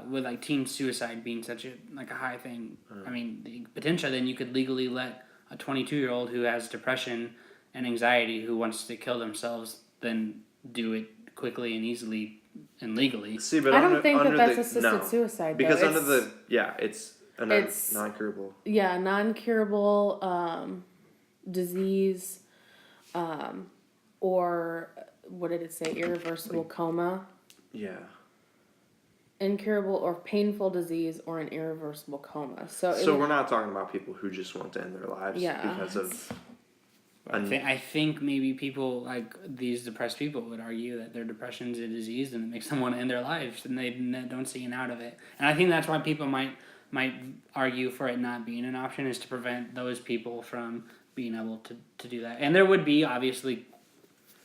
with like teen suicide being such a high thing. I mean, the potential then you could legally let a 22-year-old who has depression and anxiety who wants to kill themselves then do it quickly and easily and legally. See, but I don't think that's assisted suicide. Because though. under the it's non-curable. Yeah, non-curable disease, or what did it say? Irreversible coma. Yeah. Incurable or painful disease or an irreversible coma. So we're not talking about people who just want to end their lives because of. I think maybe people like these depressed people would argue that their depression's a disease and it makes them want to end their lives and they don't see an out of it. And I think that's why people might argue for it not being an option, is to prevent those people from being able to do that. And there would be obviously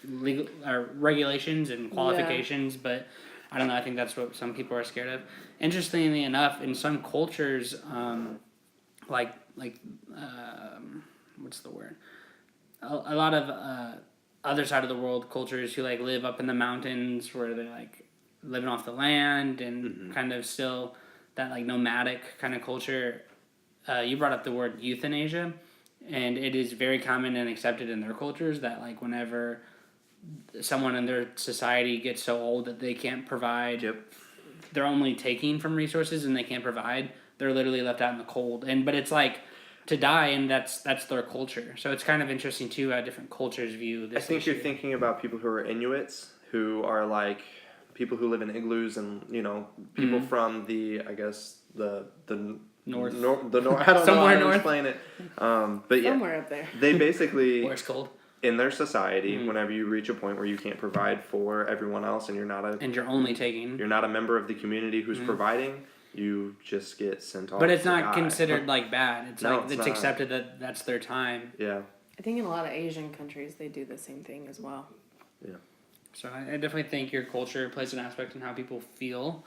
legal regulations and qualifications, but I don't know. I think that's what some people are scared of. Interestingly enough, in some cultures, what's the word? A lot of other side of the world cultures who like live up in the mountains where they're like living off the land and kind of still that like nomadic kind of culture. You brought up the word euthanasia, and it is very common and accepted in their cultures that like whenever someone in their society gets so old that they can't provide, they're only taking from resources and they can't provide, they're literally left out in the cold. But it's like to die, and that's their culture. So it's kind of interesting too how different cultures view this. I think issue. you're thinking about people who are Inuits, who are like people who live in igloos, and people from the north. I don't know how to explain it. But yeah, somewhere up there. They basically Where it's cold. In their society, whenever you reach a point where you can't provide for everyone else, and you're only taking, you're not a member of the community who's providing, you just get sent off. But it's not considered like bad. It's it's not. accepted that that's their time. Yeah. I think in a lot of Asian countries they do the same thing as well. Yeah. So I definitely think your culture plays an aspect in how people feel.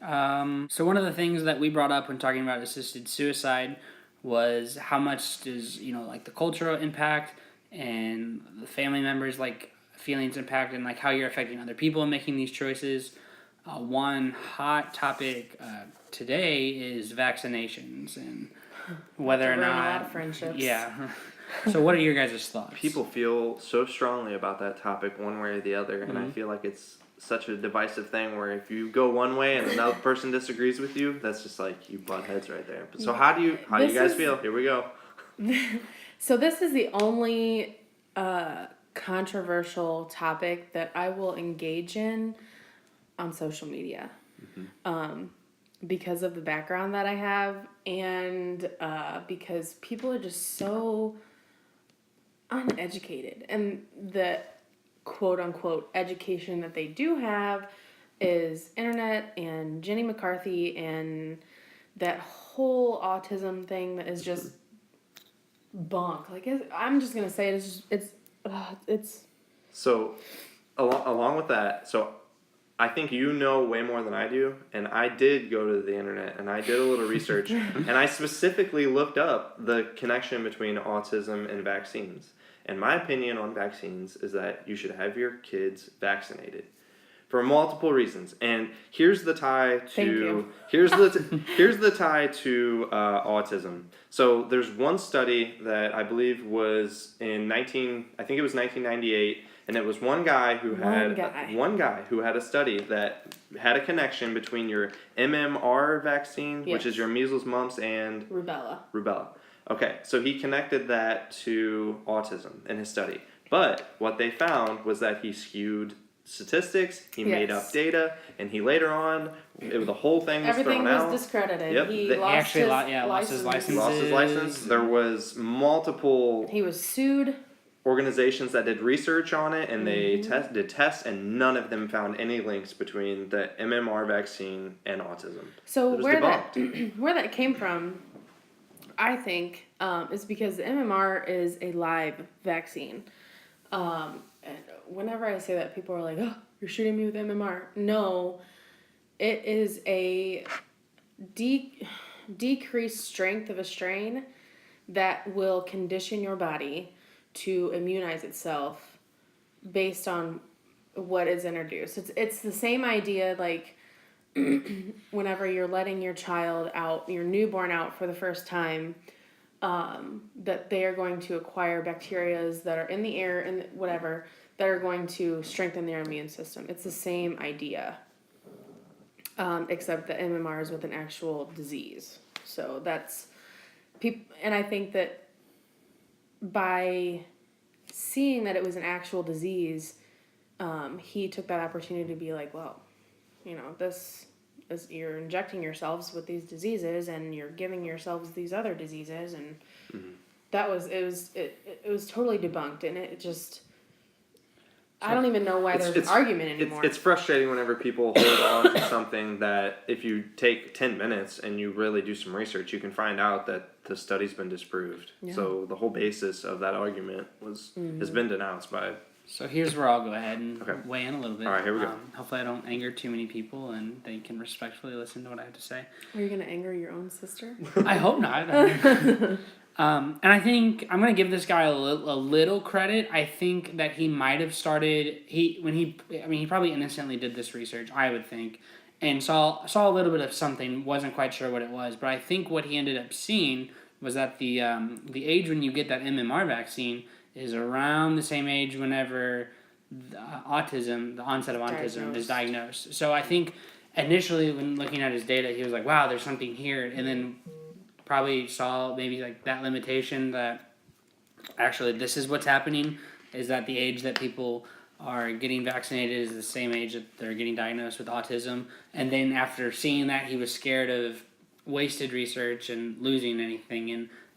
So one of the things that we brought up when talking about assisted suicide was how much does like the cultural impact and the family members like feelings impact, and like how you're affecting other people in making these choices. One hot topic today is vaccinations and whether or not a lot of friendships. Yeah. So what are your guys' thoughts? People feel so strongly about that topic one way or the other, and I feel like it's such a divisive thing where if you go one way and another person disagrees with you, that's just like you butt heads right there. So how do you guys feel? Here we go. So this is the only controversial topic that I will engage in on social media, because of the background that I have, and because people are just so uneducated, and the quote unquote education that they do have is internet and Jenny McCarthy and that whole autism thing that is just bunk. Like I'm just gonna say it's. So, along with that, so I think you know way more than I do, and I did go to the internet and I did a little research, and I specifically looked up the connection between autism and vaccines. And my opinion on vaccines is that you should have your kids vaccinated for multiple reasons. And here's the tie to here's the tie to autism. So there's one study that I believe was in 1998, and it was one guy who had a study that had a connection between your MMR vaccine, which is your measles, mumps, and rubella. Okay, so he connected that to autism in his study. But what they found was that he skewed statistics, he made up data, and he later on, the whole thing was thrown out. Everything was discredited. Yep. He lost his license. Lost his license. There was multiple... He was sued. Organizations that did research on it, and they did tests, and none of them found any links between the MMR vaccine and autism. So where that came from, I think, is because the MMR is a live vaccine. And whenever I say that, people are like, "Oh, you're shooting me with MMR." No, it is a decreased strength of a strain that will condition your body to immunize itself based on what is introduced. It's the same idea like whenever you're letting your child out, your newborn out for the first time, that they are going to acquire bacterias that are in the air and whatever that are going to strengthen their immune system. It's the same idea, except the MMR is with an actual disease. So that's people, and I think that by seeing that it was an actual disease, he took that opportunity to be like, well, you know, this is, you're injecting yourselves with these diseases and you're giving yourselves these other diseases, and it was totally debunked, and it just, I don't even know why there's an argument anymore. It's frustrating whenever people hold on to something that if you take 10 minutes and you really do some research, you can find out that the study's been disproved. Yeah. So the whole basis of that argument has been denounced by... So here's where I'll go ahead and weigh in a little bit. All right, here we go. Hopefully I don't anger too many people and they can respectfully listen to what I have to say. Are you going to anger your own sister? I hope not. And I think I'm going to give this guy a little credit. I think that he might have started, he probably innocently did this research, I would think, and saw a little bit of something, wasn't quite sure what it was, but I think what he ended up seeing was that the age when you get that MMR vaccine is around the same age whenever the onset of autism is diagnosed. So I think initially when looking at his data, he was like, wow, there's something here, and then probably saw maybe like that limitation that actually this is what's happening, is that the age that people are getting vaccinated is the same age that they're getting diagnosed with autism. And then after seeing that, he was scared of wasted research and losing anything,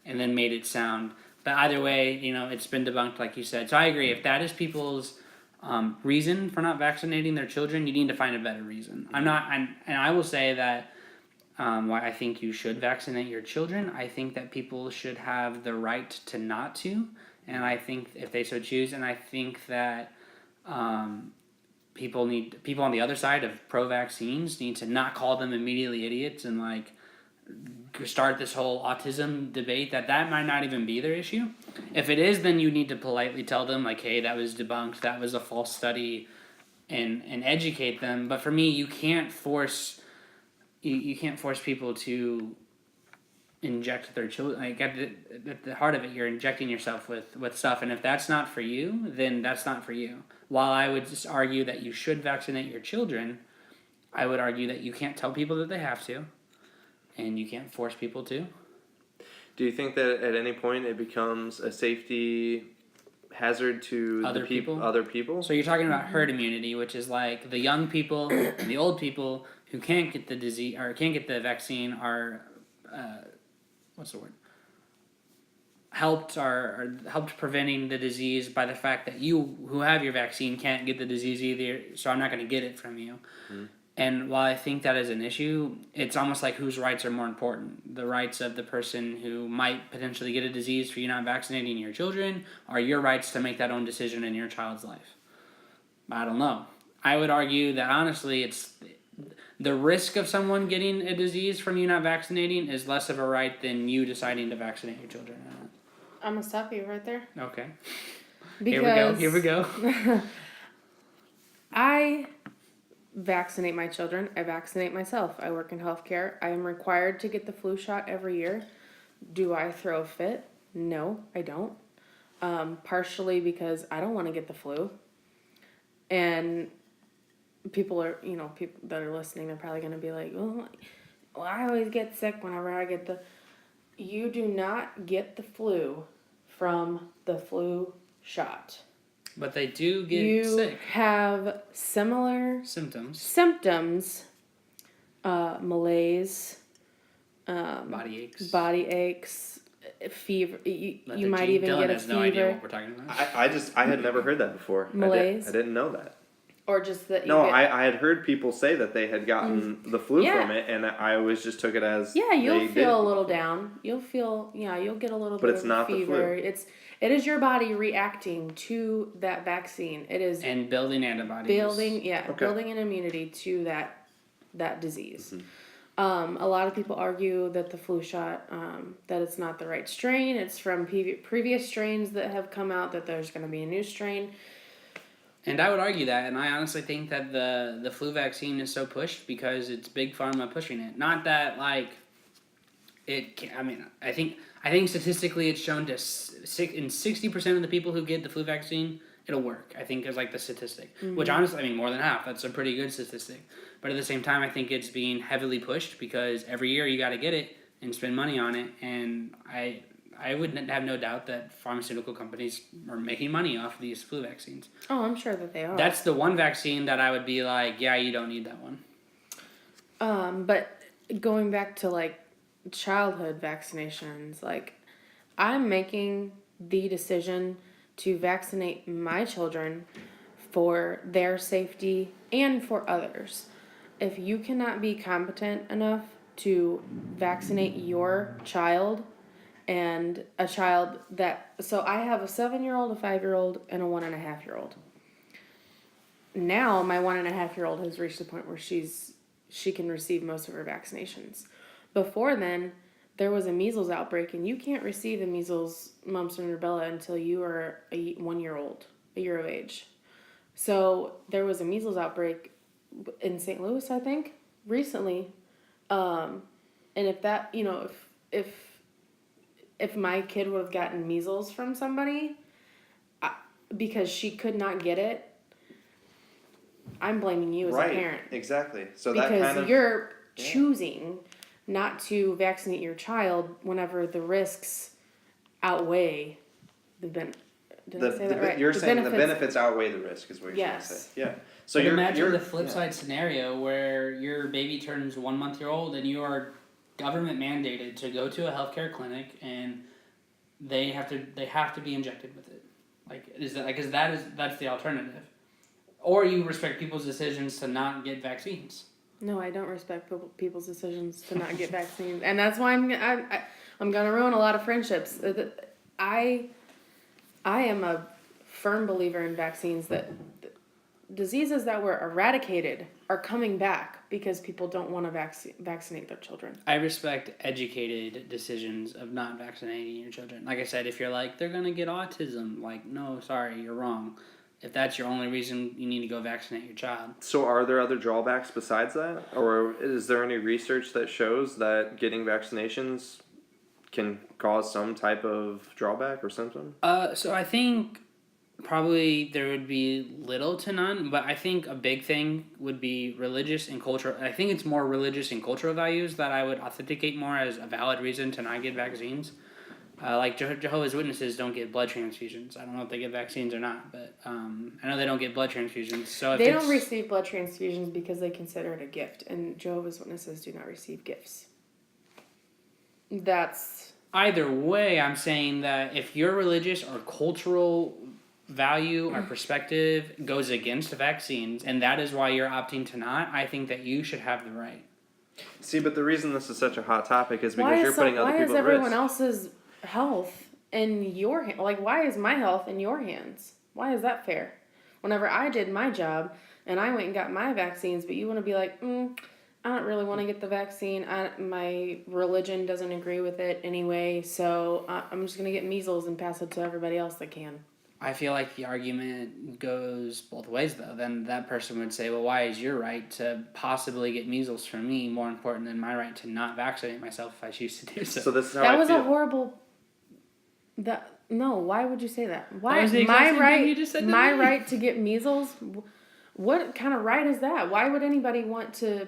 and then made it sound. But either way, you know, it's been debunked, like you said. So I agree. If that is people's reason for not vaccinating their children, you need to find a better reason. And I will say that why I think you should vaccinate your children. I think that people should have the right to not to, and I think if they so choose, and I think that people on the other side of pro-vaccines need to not call them immediately idiots and like start this whole autism debate that might not even be their issue. If it is, then you need to politely tell them like, hey, that was debunked, that was a false study, and educate them. But for me, you can't force people to inject their children. Like at the heart of it, you're injecting yourself with stuff, and if that's not for you, then that's not for you. While I would just argue that you should vaccinate your children, I would argue that you can't tell people that they have to, and you can't force people to. Do you think that at any point it becomes a safety hazard to other people? So you're talking about herd immunity, which is like the young people and the old people who can't get the disease or can't get the vaccine are helped preventing the disease by the fact that you who have your vaccine can't get the disease either, so I'm not going to get it from you. Mm-hmm. And while I think that is an issue, it's almost like whose rights are more important? The rights of the person who might potentially get a disease for you not vaccinating your children, or your rights to make that own decision in your child's life? I don't know. I would argue that honestly, it's the risk of someone getting a disease from you not vaccinating is less of a right than you deciding to vaccinate your children. I'm going to stop you right there. Okay. Because Here we go. I vaccinate my children. I vaccinate myself. I work in healthcare. I am required to get the flu shot every year. Do I throw a fit? No, I don't. Partially because I don't want to get the flu. And people that are listening, they're probably going to be like, well, I always get sick whenever I get the... You do not get the flu from the flu shot. But they do get sick. You have similar symptoms, malaise, body aches, fever. You might even get a fever. No idea what we're talking about. I had never heard that before. Malaise. I didn't know that. Or just that. I had heard people say that they had gotten the flu from it, and I always just took it as you'll feel a little down. You'll get a little bit of fever. But it's not the flu. It is your body reacting to that vaccine. It is and building antibodies. Building an immunity to that disease. A lot of people argue that the flu shot, that it's not the right strain. It's from previous strains that have come out, that there's going to be a new strain. And I would argue that, and I honestly think that the flu vaccine is so pushed because it's Big Pharma pushing it. Not that, like, I think statistically it's shown to in 60% of the people who get the flu vaccine, it'll work. I think is like the statistic, which honestly, I mean, more than half. That's a pretty good statistic. But at the same time, I think it's being heavily pushed because every year you got to get it and spend money on it. And I would have no doubt that pharmaceutical companies are making money off of these flu vaccines. Oh, I'm sure that they are. That's the one vaccine that I would be like, yeah, you don't need that one. But going back to like childhood vaccinations, like I'm making the decision to vaccinate my children for their safety and for others. If you cannot be competent enough to vaccinate your child and a child so I have a 7-year-old, a 5-year-old, and a 1.5-year-old. Now my 1.5-year-old has reached the point where she can receive most of her vaccinations. Before then, there was a measles outbreak, and you can't receive the measles, mumps, and rubella until you are a 1-year-old, a year of age. So there was a measles outbreak in St. Louis, I think, recently. And if that, if my kid would have gotten measles from somebody because she could not get it, I'm blaming you as a parent. Exactly. So because that kind of you're choosing not to vaccinate your child whenever the risks outweigh the benefits. Did I say that right? You're saying the benefits outweigh the risk is what you're trying to say. Yeah. So but imagine the flip side scenario where your baby turns 1 month-old and you are government mandated to go to a healthcare clinic and they have to be injected with it. That's the alternative. Or you respect people's decisions to not get vaccines. No, I don't respect people's decisions to not get vaccines, and that's why I'm gonna ruin a lot of friendships. I am a firm believer in vaccines that diseases that were eradicated are coming back because people don't want to vaccinate their children. I respect educated decisions of not vaccinating your children. Like I said, if you're like, they're gonna get autism, like, no, sorry, you're wrong. If that's your only reason, you need to go vaccinate your child. So are there other drawbacks besides that? Or is there any research that shows that getting vaccinations can cause some type of drawback or symptom? So I think probably there would be little to none, but I think a big thing would be religious and cultural. I think it's more religious and cultural values that I would authenticate more as a valid reason to not get vaccines. Like Jehovah's Witnesses don't get blood transfusions. I don't know if they get vaccines or not, but I know they don't get blood transfusions. So if they don't receive blood transfusions because they consider it a gift, and Jehovah's Witnesses do not receive gifts. That's either way. I'm saying that if your religious or cultural value or perspective goes against vaccines, and that is why you're opting to not, I think that you should have the right. See, but the reason this is such a hot topic is because you're putting other people at risk. Why is everyone else's health in your hands? Like, why is my health in your hands? Why is that fair? Whenever I did my job and I went and got my vaccines, but you want to be like, I don't really want to get the vaccine. My religion doesn't agree with it anyway, so I'm just going to get measles and pass it to everybody else that can. I feel like the argument goes both ways, though. Then that person would say, well, why is your right to possibly get measles from me more important than my right to not vaccinate myself if I choose to do so? So this is how I feel. That was a horrible... No, why would you say that? Why was the my right? You just said my right to get measles? What kind of right is that? Why would anybody want to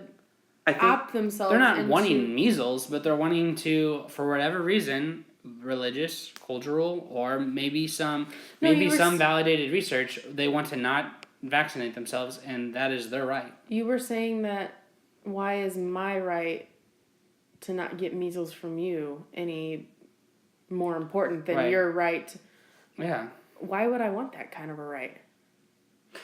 opt themselves? They're not wanting measles, but they're wanting to, for whatever reason, religious, cultural, or maybe some validated research, they want to not vaccinate themselves, and that is their right. You were saying that. Why is my right to not get measles from you any more important than your right? Yeah. Why would I want that kind of a right?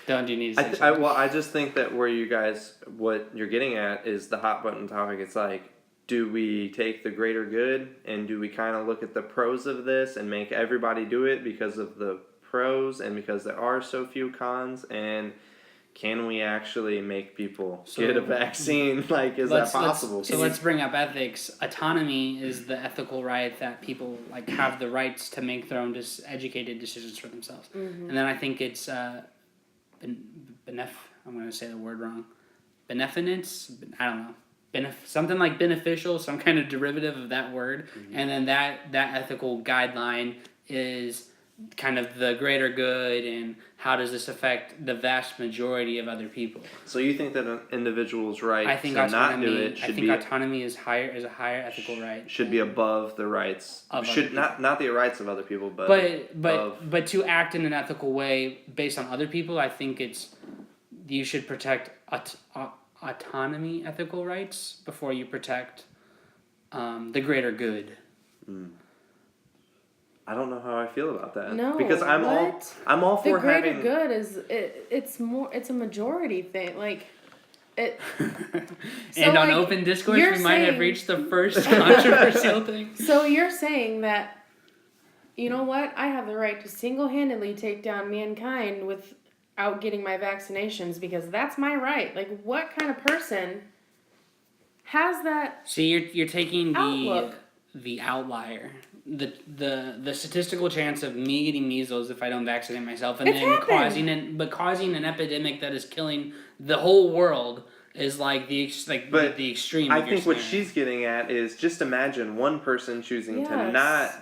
Don't you need to say I just think that what you're getting at is the hot button topic. It's like, do we take the greater good and do we kind of look at the pros of this and make everybody do it because of the pros and because there are so few cons? And can we actually make people get a vaccine? Like, is that possible? Let's bring up ethics. Autonomy is the ethical right that people like have the rights to make their own educated decisions for themselves. Mm-hmm. And then I think it's I'm going to say the word wrong. Beneficence? I don't know. Something like beneficial, some kind of derivative of that word. Mm-hmm. And then that ethical guideline is kind of the greater good and how does this affect the vast majority of other people. So you think that an individual's right to not do it should be... autonomy is a higher ethical right. Should be above the rights. Not the rights of other people, but But to act in an ethical way based on other people, I think you should protect autonomy ethical rights before you protect the greater good. Mm. I don't know how I feel about that. No, because I'm all for the greater having... good is it's a majority thing. Like it. So and on like, open discourse, we might have reached the first controversial thing. So you're saying that, you know what? I have the right to single-handedly take down mankind without getting my vaccinations because that's my right. Like, what kind of person has that? See, you're taking outlook? the outlier. The statistical chance of me getting measles if I don't vaccinate myself and causing an epidemic that is killing the whole world is like the extreme. I think what she's getting at is just imagine one person choosing to not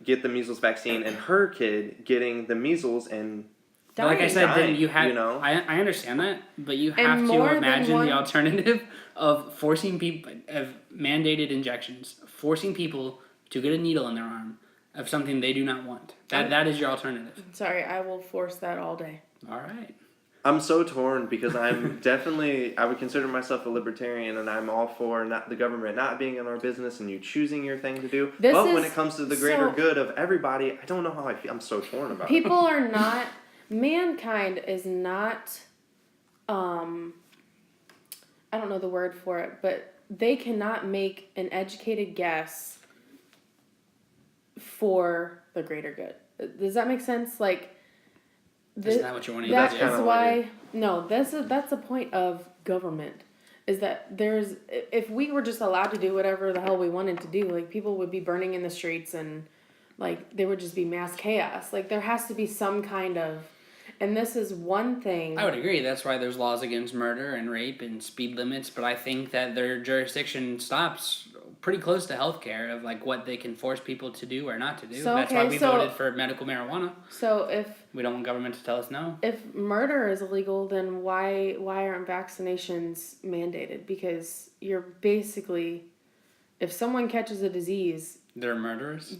get the measles vaccine and her kid getting the measles and dying. Like I said, then you have. You know? I understand that, but you have to imagine the alternative of forcing people of mandated injections, forcing people to get a needle in their arm of something they do not want. That is your alternative. Sorry, I will force that all day. All right. I'm so torn because I'm definitely, I would consider myself a libertarian and I'm all for not the government not being in our business and you choosing your thing to do. But when it comes to the greater good of everybody, I don't know how I feel. I'm so torn about it. People are not, mankind is not, I don't know the word for it, but they cannot make an educated guess for the greater good. Does that make sense? Like, isn't that what you're wanting that to do? is why that's the point of government, is that if we were just allowed to do whatever the hell we wanted to do, like people would be burning in the streets and like there would just be mass chaos. Like there has to be some kind of, and this is one thing. I would agree. That's why there's laws against murder and rape and speed limits, but I think that their jurisdiction stops pretty close to healthcare of like what they can force people to do or not to do. That's why we voted for medical marijuana. So if we don't want government to tell us no. If murder is illegal, then why aren't vaccinations mandated? Because you're basically, if someone catches a disease, they're murderers.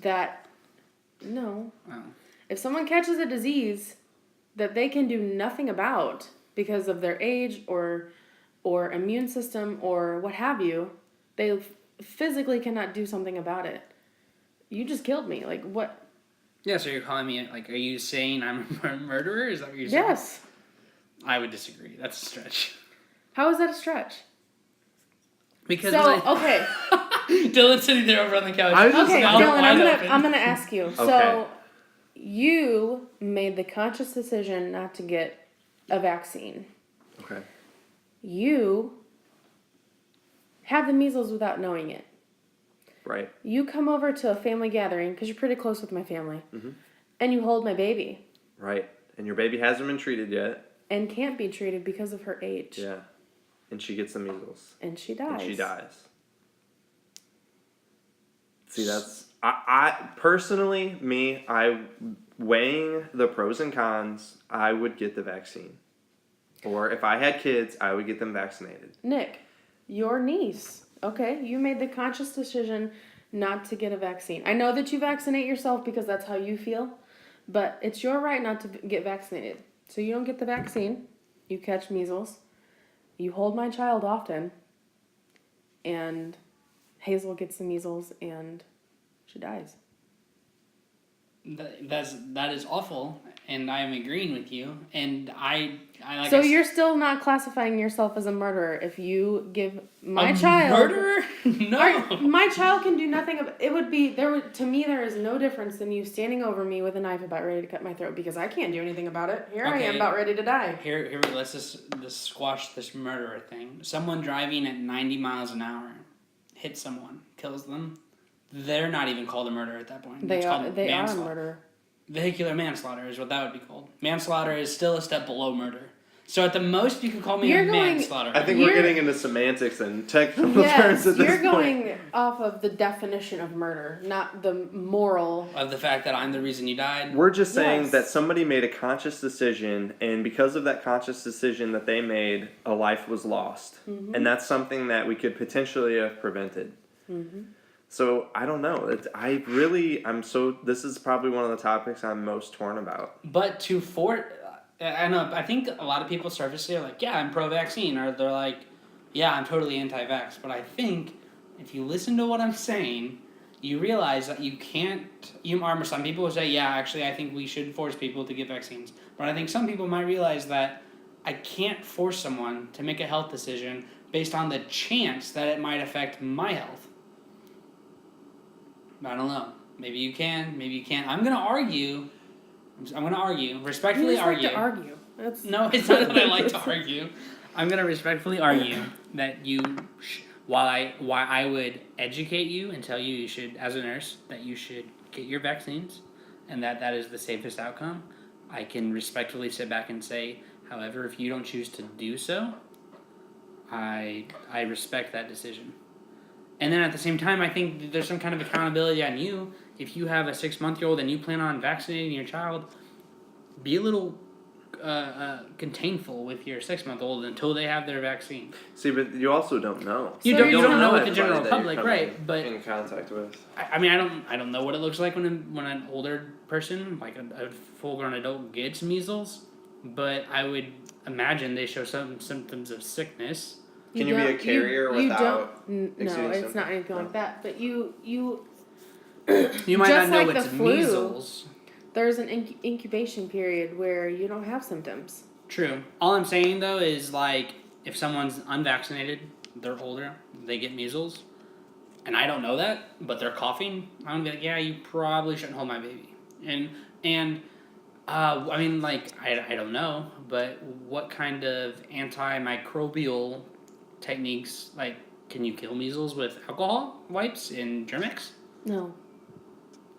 No. Oh. If someone catches a disease that they can do nothing about because of their age or immune system or what have you, they physically cannot do something about it. You just killed me. Like, what? Yeah, so you're calling me, like, are you saying I'm a murderer? Is that what you're saying? Yes. I would disagree. That's a stretch. How is that a stretch? Because okay. Dylan's sitting there over on the couch. Okay, Dylan, I'm gonna ask you. Okay. So, you made the conscious decision not to get a vaccine. Okay. You have the measles without knowing it. Right. You come over to a family gathering, because you're pretty close with my family, mm-hmm. and you hold my baby. Right. And your baby hasn't been treated yet. And can't be treated because of her age. Yeah. And she gets the measles. And she dies. See, that's... I personally, weighing the pros and cons, I would get the vaccine. Or if I had kids, I would get them vaccinated. Nick, your niece, okay, you made the conscious decision not to get a vaccine. I know that you vaccinate yourself because that's how you feel, but it's your right not to get vaccinated. So you don't get the vaccine, you catch measles, you hold my child often, and Hazel gets the measles and she dies. That is awful, and I am agreeing with you. And I like. So you're still not classifying yourself as a murderer if you give my a child murderer? No. My child can do nothing of it. Would be there. To me, there is no difference than you standing over me with a knife about ready to cut my throat because I can't do anything about it. Here I am about ready to die. Here, let's just squash this murderer thing. Someone driving at 90 miles an hour hits someone, kills them. They're not even called a murderer at that point. They are a manslaughter. murderer. Vehicular manslaughter is what that would be called. Manslaughter is still a step below murder. So at the most, you can call me manslaughter. I think we're getting into semantics and technical terms at this you're point. going off of the definition of murder, not the moral. Of the fact that I'm the reason you died? We're just saying that somebody made a conscious decision, and because of that conscious decision that they made, a life was lost. Mm-hmm. And that's something that we could potentially have prevented. Mm-hmm. So, I don't know. This is probably one of the topics I'm most torn about. But I think a lot of people surfacely are like, yeah, I'm pro-vaccine, or they're like, yeah, I'm totally anti-vax. But I think if you listen to what I'm saying, you realize that you can't. Some people will say, yeah, actually, I think we should force people to get vaccines. But I think some people might realize that I can't force someone to make a health decision based on the chance that it might affect my health. I don't know. Maybe you can. Maybe you can't. I'm going to argue. Respectfully argue. Like to argue. No, it's not that I like to argue. I'm going to respectfully argue that while I would educate you and tell you should, as a nurse, that you should get your vaccines and that is the safest outcome, I can respectfully sit back and say, however, if you don't choose to do so, I respect that decision. And then at the same time, I think there's some kind of accountability on you. If you have a 6-month-old and you plan on vaccinating your child, be a little containful with your 6-month-old until they have their vaccine. See, but you also don't know. You don't know with the general public, right? But in contact with. I mean, I don't know what it looks like when an older person, like a full-grown adult, gets measles, but I would imagine they show some symptoms of sickness. Can you be a carrier without? No, it's not anything like that. But you you might not know it's measles. There's an incubation period where you don't have symptoms. True. All I'm saying though is like if someone's unvaccinated, they're older, they get measles, and I don't know that, but they're coughing. I'm gonna be like, yeah, you probably shouldn't hold my baby. And I mean, like I don't know, but what kind of antimicrobial techniques, like, can you kill measles with alcohol wipes and Germ-X? No.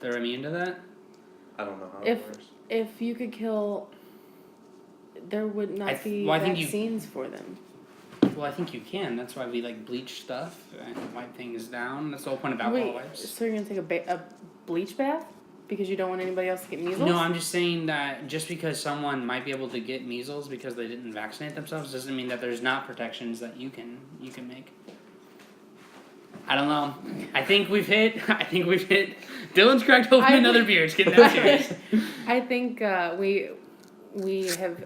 They're immune to that? I don't know how it works. If you could kill, there would not be vaccines for them. Well, I think you can. That's why we like bleach stuff and wipe things down. That's the whole point of alcohol wipes. So you're gonna take a bleach bath because you don't want anybody else to get measles? No, I'm just saying that just because someone might be able to get measles because they didn't vaccinate themselves doesn't mean that there's not protections that you can make. I don't know. I think we've hit. Dylan's cracked open another beer. It's getting that serious. I think we have.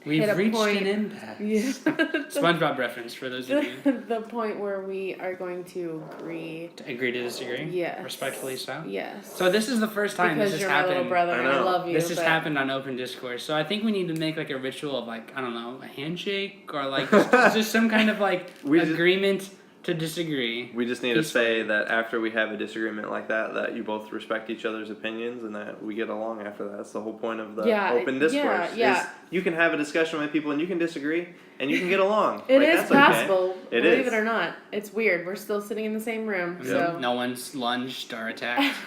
We've reached an impasse. Yeah. SpongeBob reference for those of you. The point where we are going to agree. To agree to disagree? Yes. Respectfully so? Yes. So this is the first time because this has you're happened. my little brother and I love you. This has happened on Open Discourse. So I think we need to make like a ritual of like, I don't know, a handshake or like just some kind of like agreement to disagree. We just need to say that after we have a disagreement like that you both respect each other's opinions and that we get along after that. That's the whole point of the Open Discourse. Yeah. Is you can have a discussion with people and you can disagree and you can get along. It is possible. Okay. Believe it or not. It's weird. We're still sitting in the same room. Yep. So no one's lunged or attacked.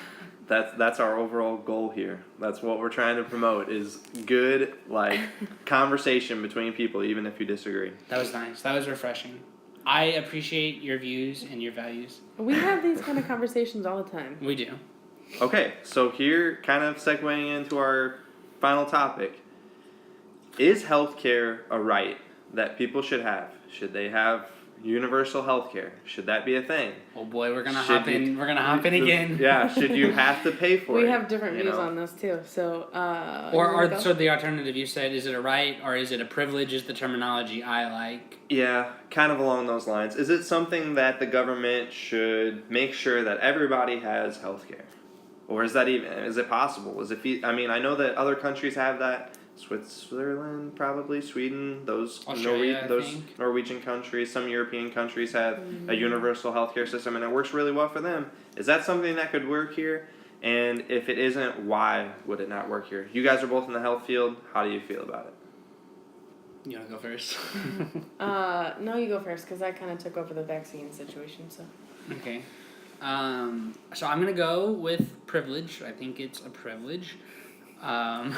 That's our overall goal here. That's what we're trying to promote is good conversation between people even if you disagree. That was nice. That was refreshing. I appreciate your views and your values. We have these kind of conversations all the time. We do. Okay, so here, kind of segueing into our final topic. Is healthcare a right that people should have? Should they have universal healthcare? Should that be a thing? Oh boy, we're gonna hop in. We're gonna hop in again. Yeah, should you have to pay for it? We have different views on this too. So, so the alternative you said, is it a right or is it a privilege? Is the terminology I like? Yeah, kind of along those lines. Is it something that the government should make sure that everybody has healthcare? Or is it possible? I mean, I know that other countries have that. Switzerland, probably Sweden, those Australia, those Norwegian countries, some European countries have a universal healthcare system, and it works really well for them. Is that something that could work here? And if it isn't, why would it not work here? You guys are both in the health field. How do you feel about it? You want to go first? No, you go first because I kind of took over the vaccine situation. So. Okay. So I'm gonna go with privilege. I think it's a privilege. All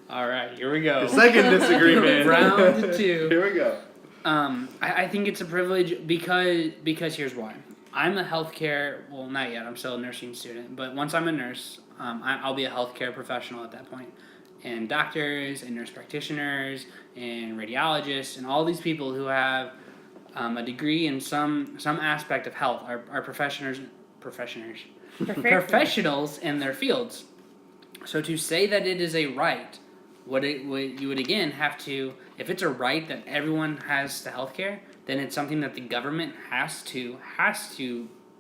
right, here we go. Second disagreement. Round 2. Here we go. I think it's a privilege because here's why. I'm a healthcare. Well, not yet. I'm still a nursing student. But once I'm a nurse, I'll be a healthcare professional at that point. And doctors and nurse practitioners and radiologists and all these people who have a degree in some aspect of health are professionals in their fields. So to say that it is a right, you would again have to, if it's a right that everyone has to healthcare, then it's something that the government has to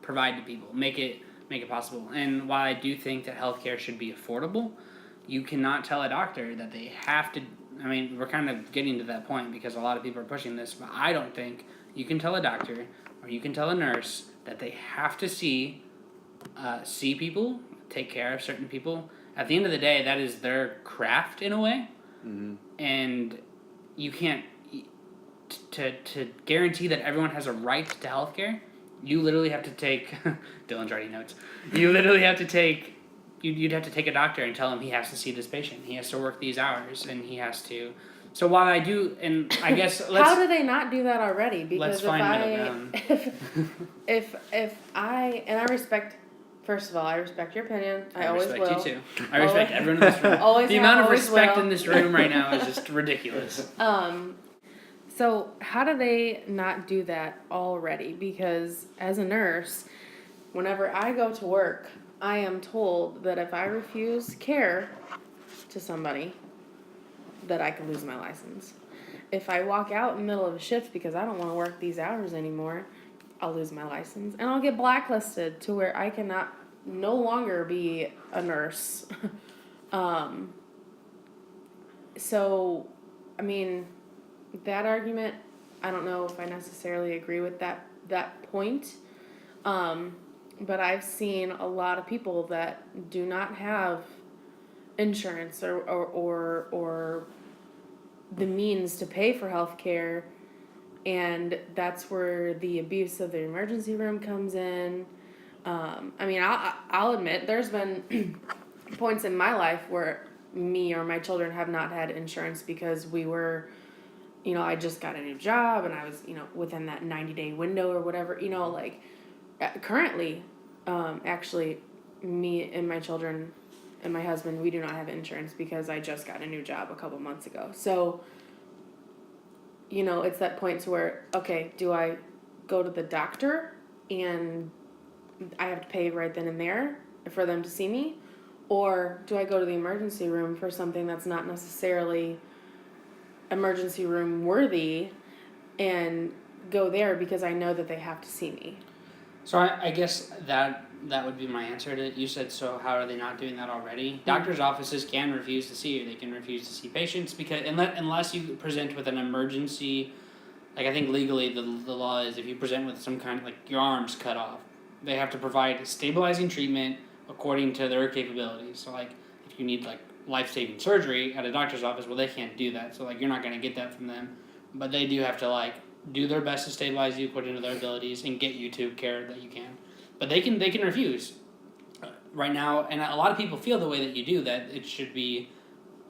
provide to people, make it possible. And while I do think that healthcare should be affordable, you cannot tell a doctor that they have to. I mean, we're kind of getting to that point because a lot of people are pushing this, but I don't think you can tell a doctor or you can tell a nurse that they have to see people, take care of certain people. At the end of the day, that is their craft in a way, and you can't to guarantee that everyone has a right to healthcare. You literally have to take Dylan's writing notes. You literally have to take. You'd have to take a doctor and tell him he has to see this patient. He has to work these hours, and he has to. So while I do, and I guess how do they not do that already? Because if I and I respect. First of all, I respect your opinion. I always will. I respect you too. I respect everyone in this room. Always the amount of respect in this room right now is just ridiculous. So how do they not do that already? Because as a nurse, whenever I go to work, I am told that if I refuse care to somebody, that I could lose my license. If I walk out in the middle of a shift because I don't want to work these hours anymore, I'll lose my license. And I'll get blacklisted to where I cannot no longer be a nurse. So, I mean, that argument, I don't know if I necessarily agree with that point. But I've seen a lot of people that do not have insurance or the means to pay for health care, and that's where the abuse of the emergency room comes in. I mean, I'll admit there's been points in my life where me or my children have not had insurance because we were, I just got a new job and I was, within that 90-day window or whatever, like currently, actually me and my children and my husband, we do not have insurance because I just got a new job a couple months ago. So, it's that point to where, okay, do I go to the doctor and I have to pay right then and there for them to see me? Or do I go to the emergency room for something that's not necessarily emergency room worthy and go there because I know that they have to see me? So I guess that would be my answer to it. You said, so how are they not doing that already? Doctors' offices can refuse to see you. They can refuse to see patients because unless you present with an emergency, like I think legally the law is if you present with some kind of, like your arm's cut off, they have to provide stabilizing treatment according to their capabilities. So like if you need like life-saving surgery at a doctor's office, well they can't do that. So like you're not going to get that from them. But they do have to like do their best to stabilize you according to their abilities and get you to care that you can. But they can refuse right now, and a lot of people feel the way that you do, that it should be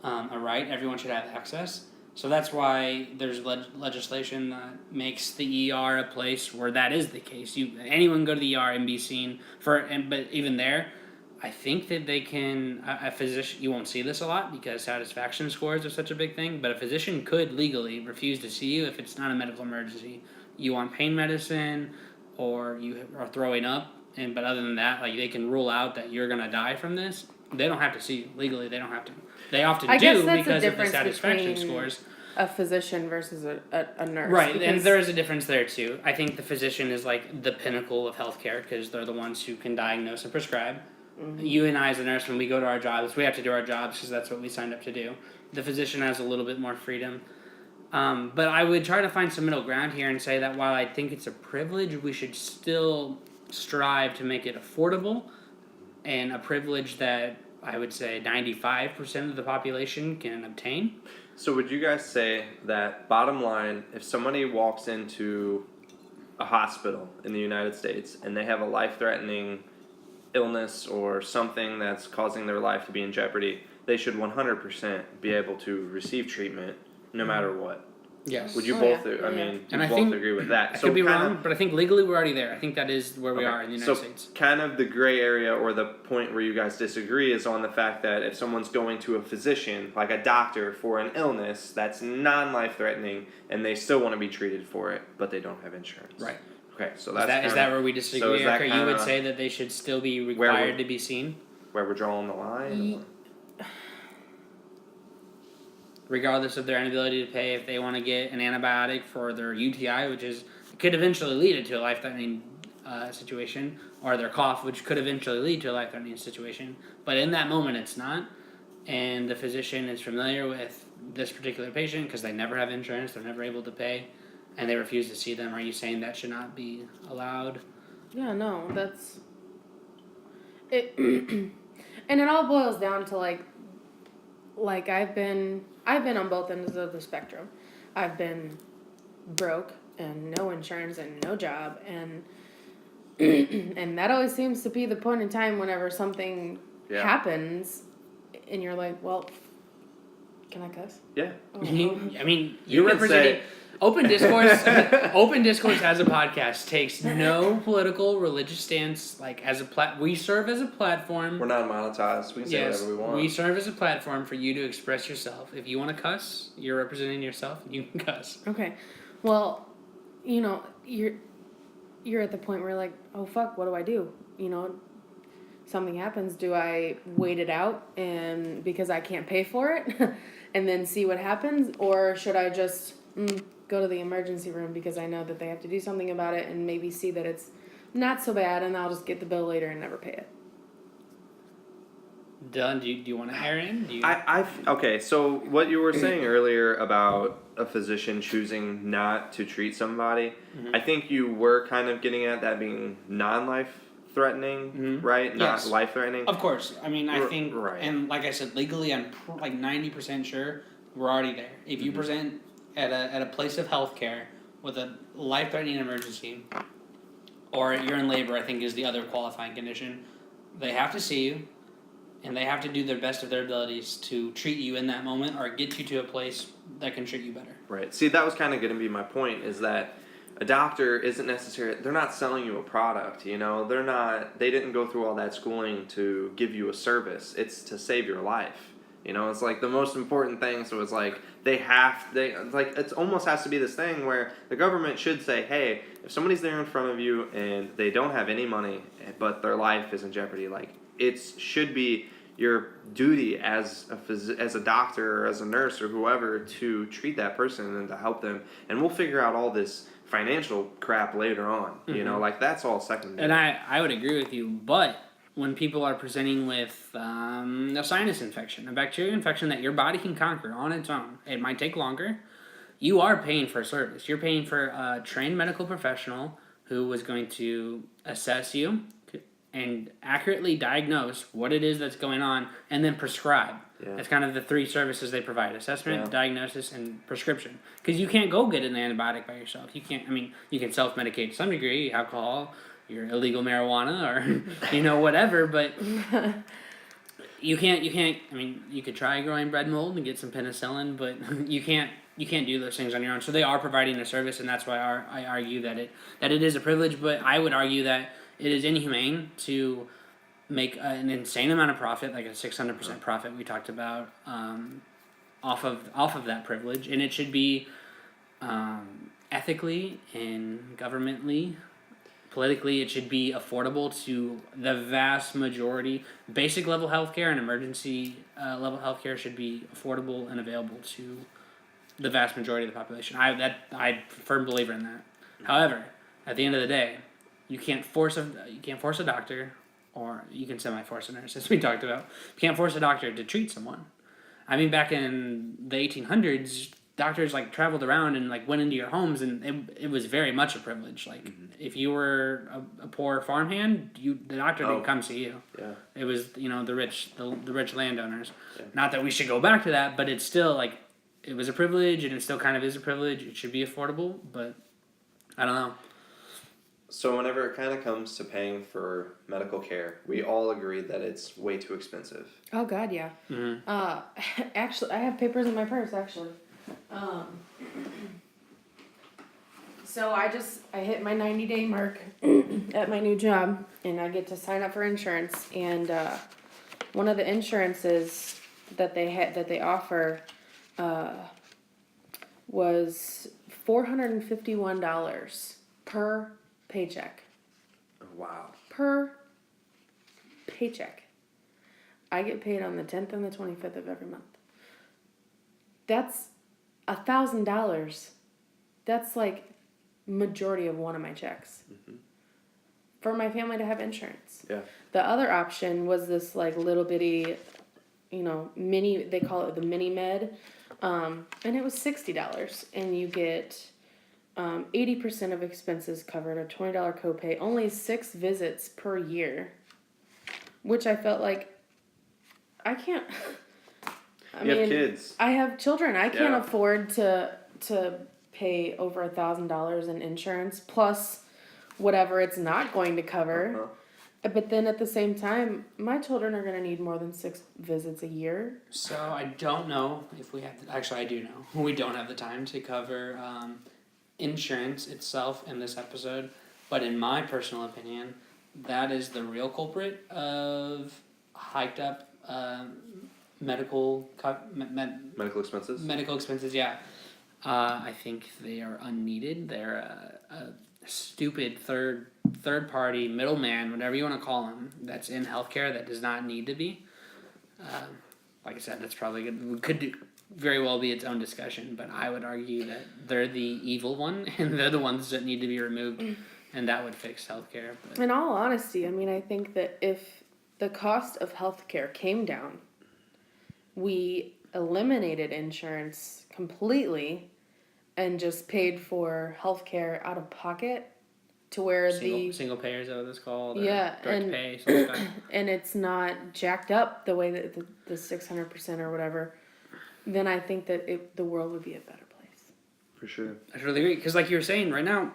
a right. Everyone should have access. So that's why there's legislation that makes the ER a place where that is the case. Anyone can go to the ER and be seen but even there, I think that they can, a physician, you won't see this a lot because satisfaction scores are such a big thing, but a physician could legally refuse to see you if it's not a medical emergency. You want pain medicine or you are throwing up, but other than that, like they can rule out that you're going to die from this. They don't have to see you. Legally, they don't have to. They often do because of the satisfaction scores. a physician versus a nurse. Right, and because- there is a difference there too. I think the physician is like the pinnacle of healthcare because they're the ones who can diagnose and prescribe. You and I, as a nurse, when we go to our jobs, we have to do our jobs because that's what we signed up to do. The physician has a little bit more freedom. But I would try to find some middle ground here and say that while I think it's a privilege, we should still strive to make it affordable and a privilege that I would say 95% of the population can obtain. So would you guys say that, bottom line, if somebody walks into a hospital in the United States and they have a life-threatening illness or something that's causing their life to be in jeopardy, they should 100% be able to receive treatment no matter what? Yes. Would you Oh, both? yeah. I mean, And you I both think- agree with that. I So could be kinda- wrong, but I think legally we're already there. I think that is where we Okay. are in the United So States. kind of the gray area or the point where you guys disagree is on the fact that if someone's going to a physician, like a doctor, for an illness that's non-life threatening and they still want to be treated for it, but they don't have insurance. Right. Okay, so Is that's that kinda where we so disagree, is that Erica? You would kinda say that they should still be where required we- to be seen? where we're drawing the line? or- Regardless of their inability to pay, if they want to get an antibiotic for their UTI, which is could eventually lead to a life-threatening situation, or their cough, which could eventually lead to a life-threatening situation. But in that moment, it's not, and the physician is familiar with this particular patient because they never have insurance, they're never able to pay, and they refuse to see them. Are you saying that should not be allowed? Yeah, no, that's it. And it all boils down to like I've been on both ends of the spectrum. I've been broke and no insurance and no job, and and that always seems to be the point in time whenever something Yeah. happens and you're like, well, can I cuss? Yeah. Oh, I mean, You you're can representing say- Open Discourse. Open Discourse as a podcast takes no political, religious stance. Like as a we serve as a platform. We're not monetized. We can say Yes, whatever we want. we serve as a platform for you to express yourself. If you want to cuss, you're representing yourself. You can cuss. Okay, well, you know, you're at the point where you're like, oh fuck, what do I do? You know, something happens. Do I wait it out and because I can't pay for it, and then see what happens, or should I just go to the emergency room because I know that they have to do something about it and maybe see that it's not so bad, and I'll just get the bill later and never pay it. Dylan, do you want to air in? Do you... Okay, so what you were saying earlier about a physician choosing not to treat somebody, I think you were kind of getting at that being non-life threatening, right? Not Yes. life threatening. Of course. I mean, I think, right. and like I said, legally, I'm like 90% sure we're already there. If you present at a place of healthcare with a life-threatening emergency, or you're in labor, I think is the other qualifying condition, they have to see you, and they have to do their best of their abilities to treat you in that moment or get you to a place that can treat you better. Right. See, that was kind of going to be my point, is that a doctor isn't necessarily, they're not selling you a product, you know? They didn't go through all that schooling to give you a service. It's to save your life. You know, it's like the most important thing. So it's like it almost has to be this thing where the government should say, hey, if somebody's there in front of you and they don't have any money, but their life is in jeopardy, like it should be your duty as a doctor or as a nurse or whoever to treat that person and to help them. And we'll figure out all this financial crap later on. You know, like that's all secondary. And I would agree with you, but when people are presenting with a sinus infection, a bacterial infection that your body can conquer on its own, it might take longer. You are paying for a service. You're paying for a trained medical professional who was going to assess you and accurately diagnose what it is that's going on and then prescribe. Yeah. That's kind of the three services they provide: assessment, Yeah. diagnosis, and prescription. Because you can't go get an antibiotic by yourself. You can't. I mean, you can self-medicate to some degree, alcohol, your illegal marijuana, or whatever. But you can't. I mean, you could try growing bread mold and get some penicillin, but you can't do those things on your own. So they are providing a service, and that's why I argue that it is a privilege. But I would argue that it is inhumane to make an insane amount of profit, like a 600% profit we talked about, off of that privilege, and it should be ethically and governmentally, politically, it should be affordable to the vast majority. Basic level healthcare and emergency level healthcare should be affordable and available to the vast majority of the population. I'm a firm believer in that. However, at the end of the day, you can't force a doctor, or you can semi-force a nurse, as we talked about. You can't force a doctor to treat someone. I mean, back in the 1800s, doctors like traveled around and like went into your homes, and it was very much a privilege. Like if you were a poor farmhand, the doctor didn't come see you. Yeah. It was the rich landowners. Yeah. Not that we should go back to that, but it's still like it was a privilege, and it still kind of is a privilege. It should be affordable, but I don't know. So whenever it kind of comes to paying for medical care, we all agree that it's way too expensive. Oh God, yeah. Actually, I have papers in my purse. Actually, so I hit my 90-day mark at my new job, and I get to sign up for insurance. And one of the insurances that they offer was $451 per paycheck. Wow. Per paycheck. I get paid on the 10th and the 25th of every month. That's $1,000. That's like majority of one of my checks. For my family to have insurance. Yeah. The other option was this like little bitty, mini, they call it the mini med. And it was $60, and you get 80% of expenses covered, a $20 copay, only 6 visits per year, which I felt like I can't. You have kids. I have children. I can't afford to pay over $1,000 in insurance plus whatever it's not going to cover. But then at the same time, my children are going to need more than 6 visits a year. So I don't know if we have. Actually, I do know we don't have the time to cover insurance itself in this episode. But in my personal opinion, that is the real culprit of hiked up medical expenses. Medical expenses, yeah. I think they are unneeded. They're a stupid third party middleman, whatever you want to call them, that's in healthcare that does not need to be. Like I said, that's probably good. Could very well be its own discussion, but I would argue that they're the evil one, and they're the ones that need to be removed, and that would fix healthcare. But in all honesty, I mean, I think that if the cost of healthcare came down, we eliminated insurance completely and just paid for healthcare out of pocket to where single payer is what it's called. Or direct pay, something like that. And it's not jacked up the way that the 600% or whatever, then I think that the world would be a better place. For sure. I totally agree, because like you were saying, right now,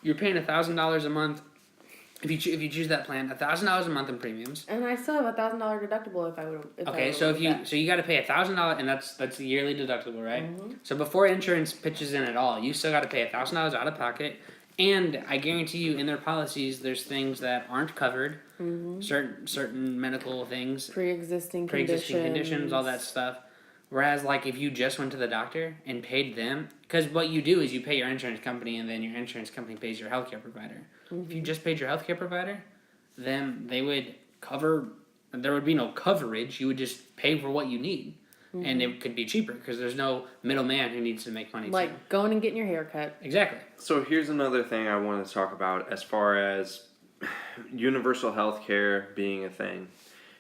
you're paying $1,000 a month. If you choose that plan, $1,000 a month in premiums. And I still have $1,000 deductible if I would. So you got to pay $1,000, and that's the yearly deductible, right? Mm-hmm. So before insurance pitches in at all, you still got to pay $1,000 out of pocket. And I guarantee you, in their policies, there's things that aren't covered. Mm-hmm. Certain medical things, pre-existing conditions, all that stuff. Whereas, like, if you just went to the doctor and paid them, because what you do is you pay your insurance company, and then your insurance company pays your healthcare provider. Mm-hmm. If you just paid your healthcare provider, then they would cover. There would be no coverage. You would just pay for what you need, and it could be cheaper because there's no middleman who needs to make money. Like going and getting your hair cut. Exactly. So here's another thing I want to talk about as far as universal health care being a thing.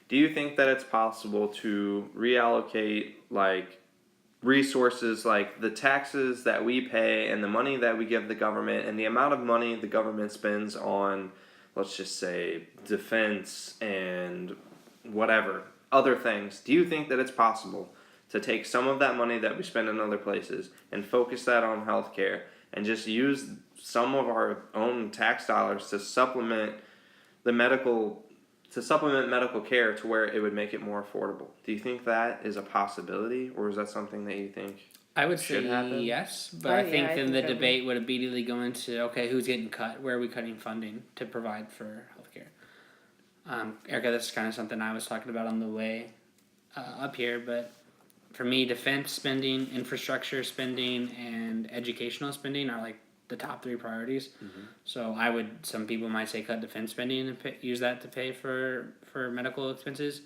Do you think that it's possible to reallocate like resources, like the taxes that we pay and the money that we give the government and the amount of money the government spends on, let's just say, defense and whatever, other things? Do you think that it's possible to take some of that money that we spend in other places and focus that on healthcare and just use some of our own tax dollars to supplement medical care to where it would make it more affordable? Do you think that is a possibility, or is that something that you think I would say happen? Yes, but I think then the debate would immediately go into, okay, who's getting cut? Where are we cutting funding to provide for healthcare? Erica, this is kind of something I was talking about on the way up here, but for me, defense spending, infrastructure spending, and educational spending are like the top 3 priorities. Mm-hmm. So some people might say cut defense spending and use that to pay for medical expenses.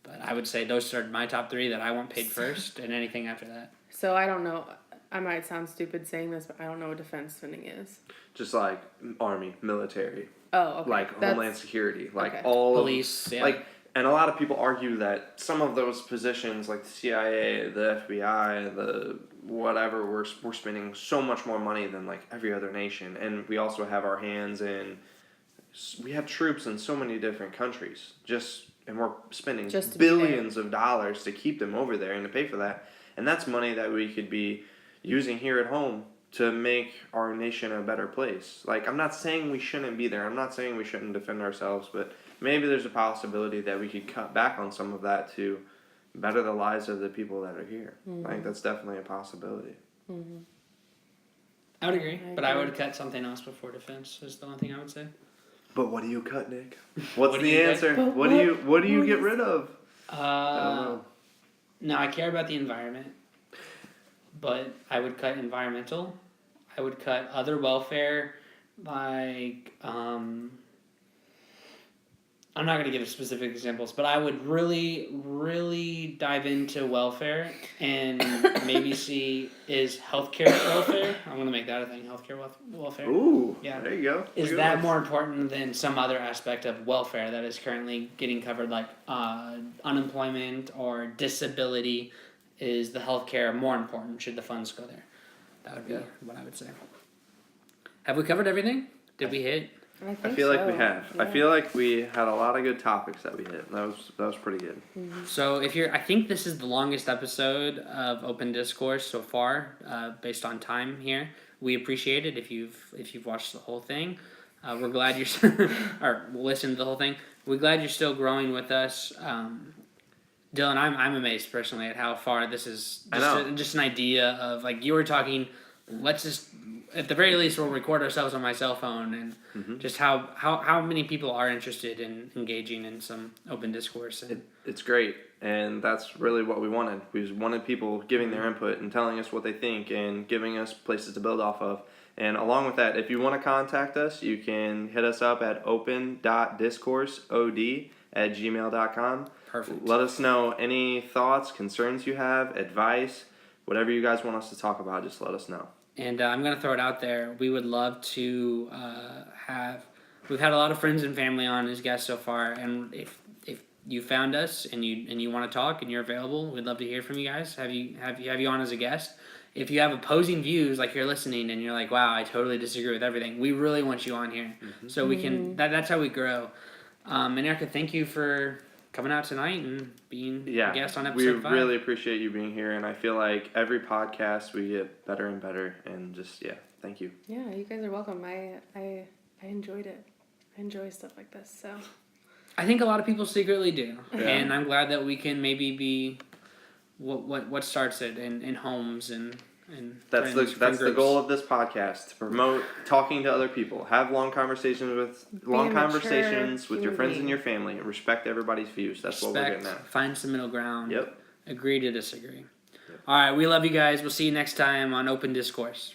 But I would say those are my top 3 that I want paid first, and anything after that. So I don't know. I might sound stupid saying this, but I don't know what defense spending is. Just like Army, military, Oh, okay. like Homeland Security, like okay. all Police, of, yeah. like, and a lot of people argue that some of those positions, like the CIA, the FBI, the whatever, we're spending so much more money than like every other nation, and we also have our hands in. We have troops in so many different countries, and we're spending billions of dollars to keep them over there and to pay for that, and that's money that we could be using here at home to make our nation a better place. Like, I'm not saying we shouldn't be there. I'm not saying we shouldn't defend ourselves, but maybe there's a possibility that we could cut back on some of that to better the lives of the people that are here. Mm-hmm. I think that's definitely a possibility. Mm-hmm. I would agree, but I would cut something else before defense is the only thing I would say. But what do you cut, Nick? What's What do the you answer? cut? What do you get rid of? I don't know. No, I care about the environment, but I would cut environmental. I would cut other welfare, like I'm not going to give specific examples, but I would really dive into welfare and maybe see is healthcare welfare. I'm going to make that a thing, healthcare welfare. Ooh, Yeah. there you go. Is that more important than some other aspect of welfare that is currently getting covered, like unemployment or disability? Is the healthcare more important? Should the funds go there? That would be what I would say. Have we covered everything? Did we hit? I feel like we have. Yeah. I feel like we had a lot of good topics that we hit. That was pretty good. Mm-hmm. So I think this is the longest episode of Open Discourse so far, based on time here. We appreciate it if you've watched the whole thing. We're glad you're or listened to the whole thing. We're glad you're still growing with us. Dylan, I'm amazed personally at how far this is. Just an idea of, like you were talking. Let's just, at the very least, we'll record ourselves on my cell phone, and just how many people are interested in engaging in some open discourse. And It's great, and that's really what we wanted. We just wanted people giving their input and telling us what they think and giving us places to build off of. And along with that, if you want to contact us, you can hit us up at open.discourseod@gmail.com. Perfect. Let us know any thoughts, concerns you have, advice, whatever you guys want us to talk about, just let us know. And I'm going to throw it out there. We would love to we've had a lot of friends and family on as guests so far. And if you found us and you want to talk and you're available, we'd love to hear from you guys. Have you on as a guest. If you have opposing views, like you're listening and you're like, wow, I totally disagree with everything, we really want you on here. So we can, that's how we grow. And Erica, thank you for coming out tonight and being a guest on episode 5. We really appreciate you being here, and I feel like every podcast we get better and better, and just, thank you. Yeah, you guys are welcome. I enjoyed it. I enjoy stuff like this, so. I think a lot of people secretly do. Yeah. And I'm glad that we can maybe be what starts it in homes and That's friends, the goal of this podcast, to promote talking to other people, have long conversations with your friends and your family, and respect everybody's views. That's what we're getting at. Find some middle ground. Yep. Agree to disagree. All right, we love you guys. We'll see you next time on Open Discourse.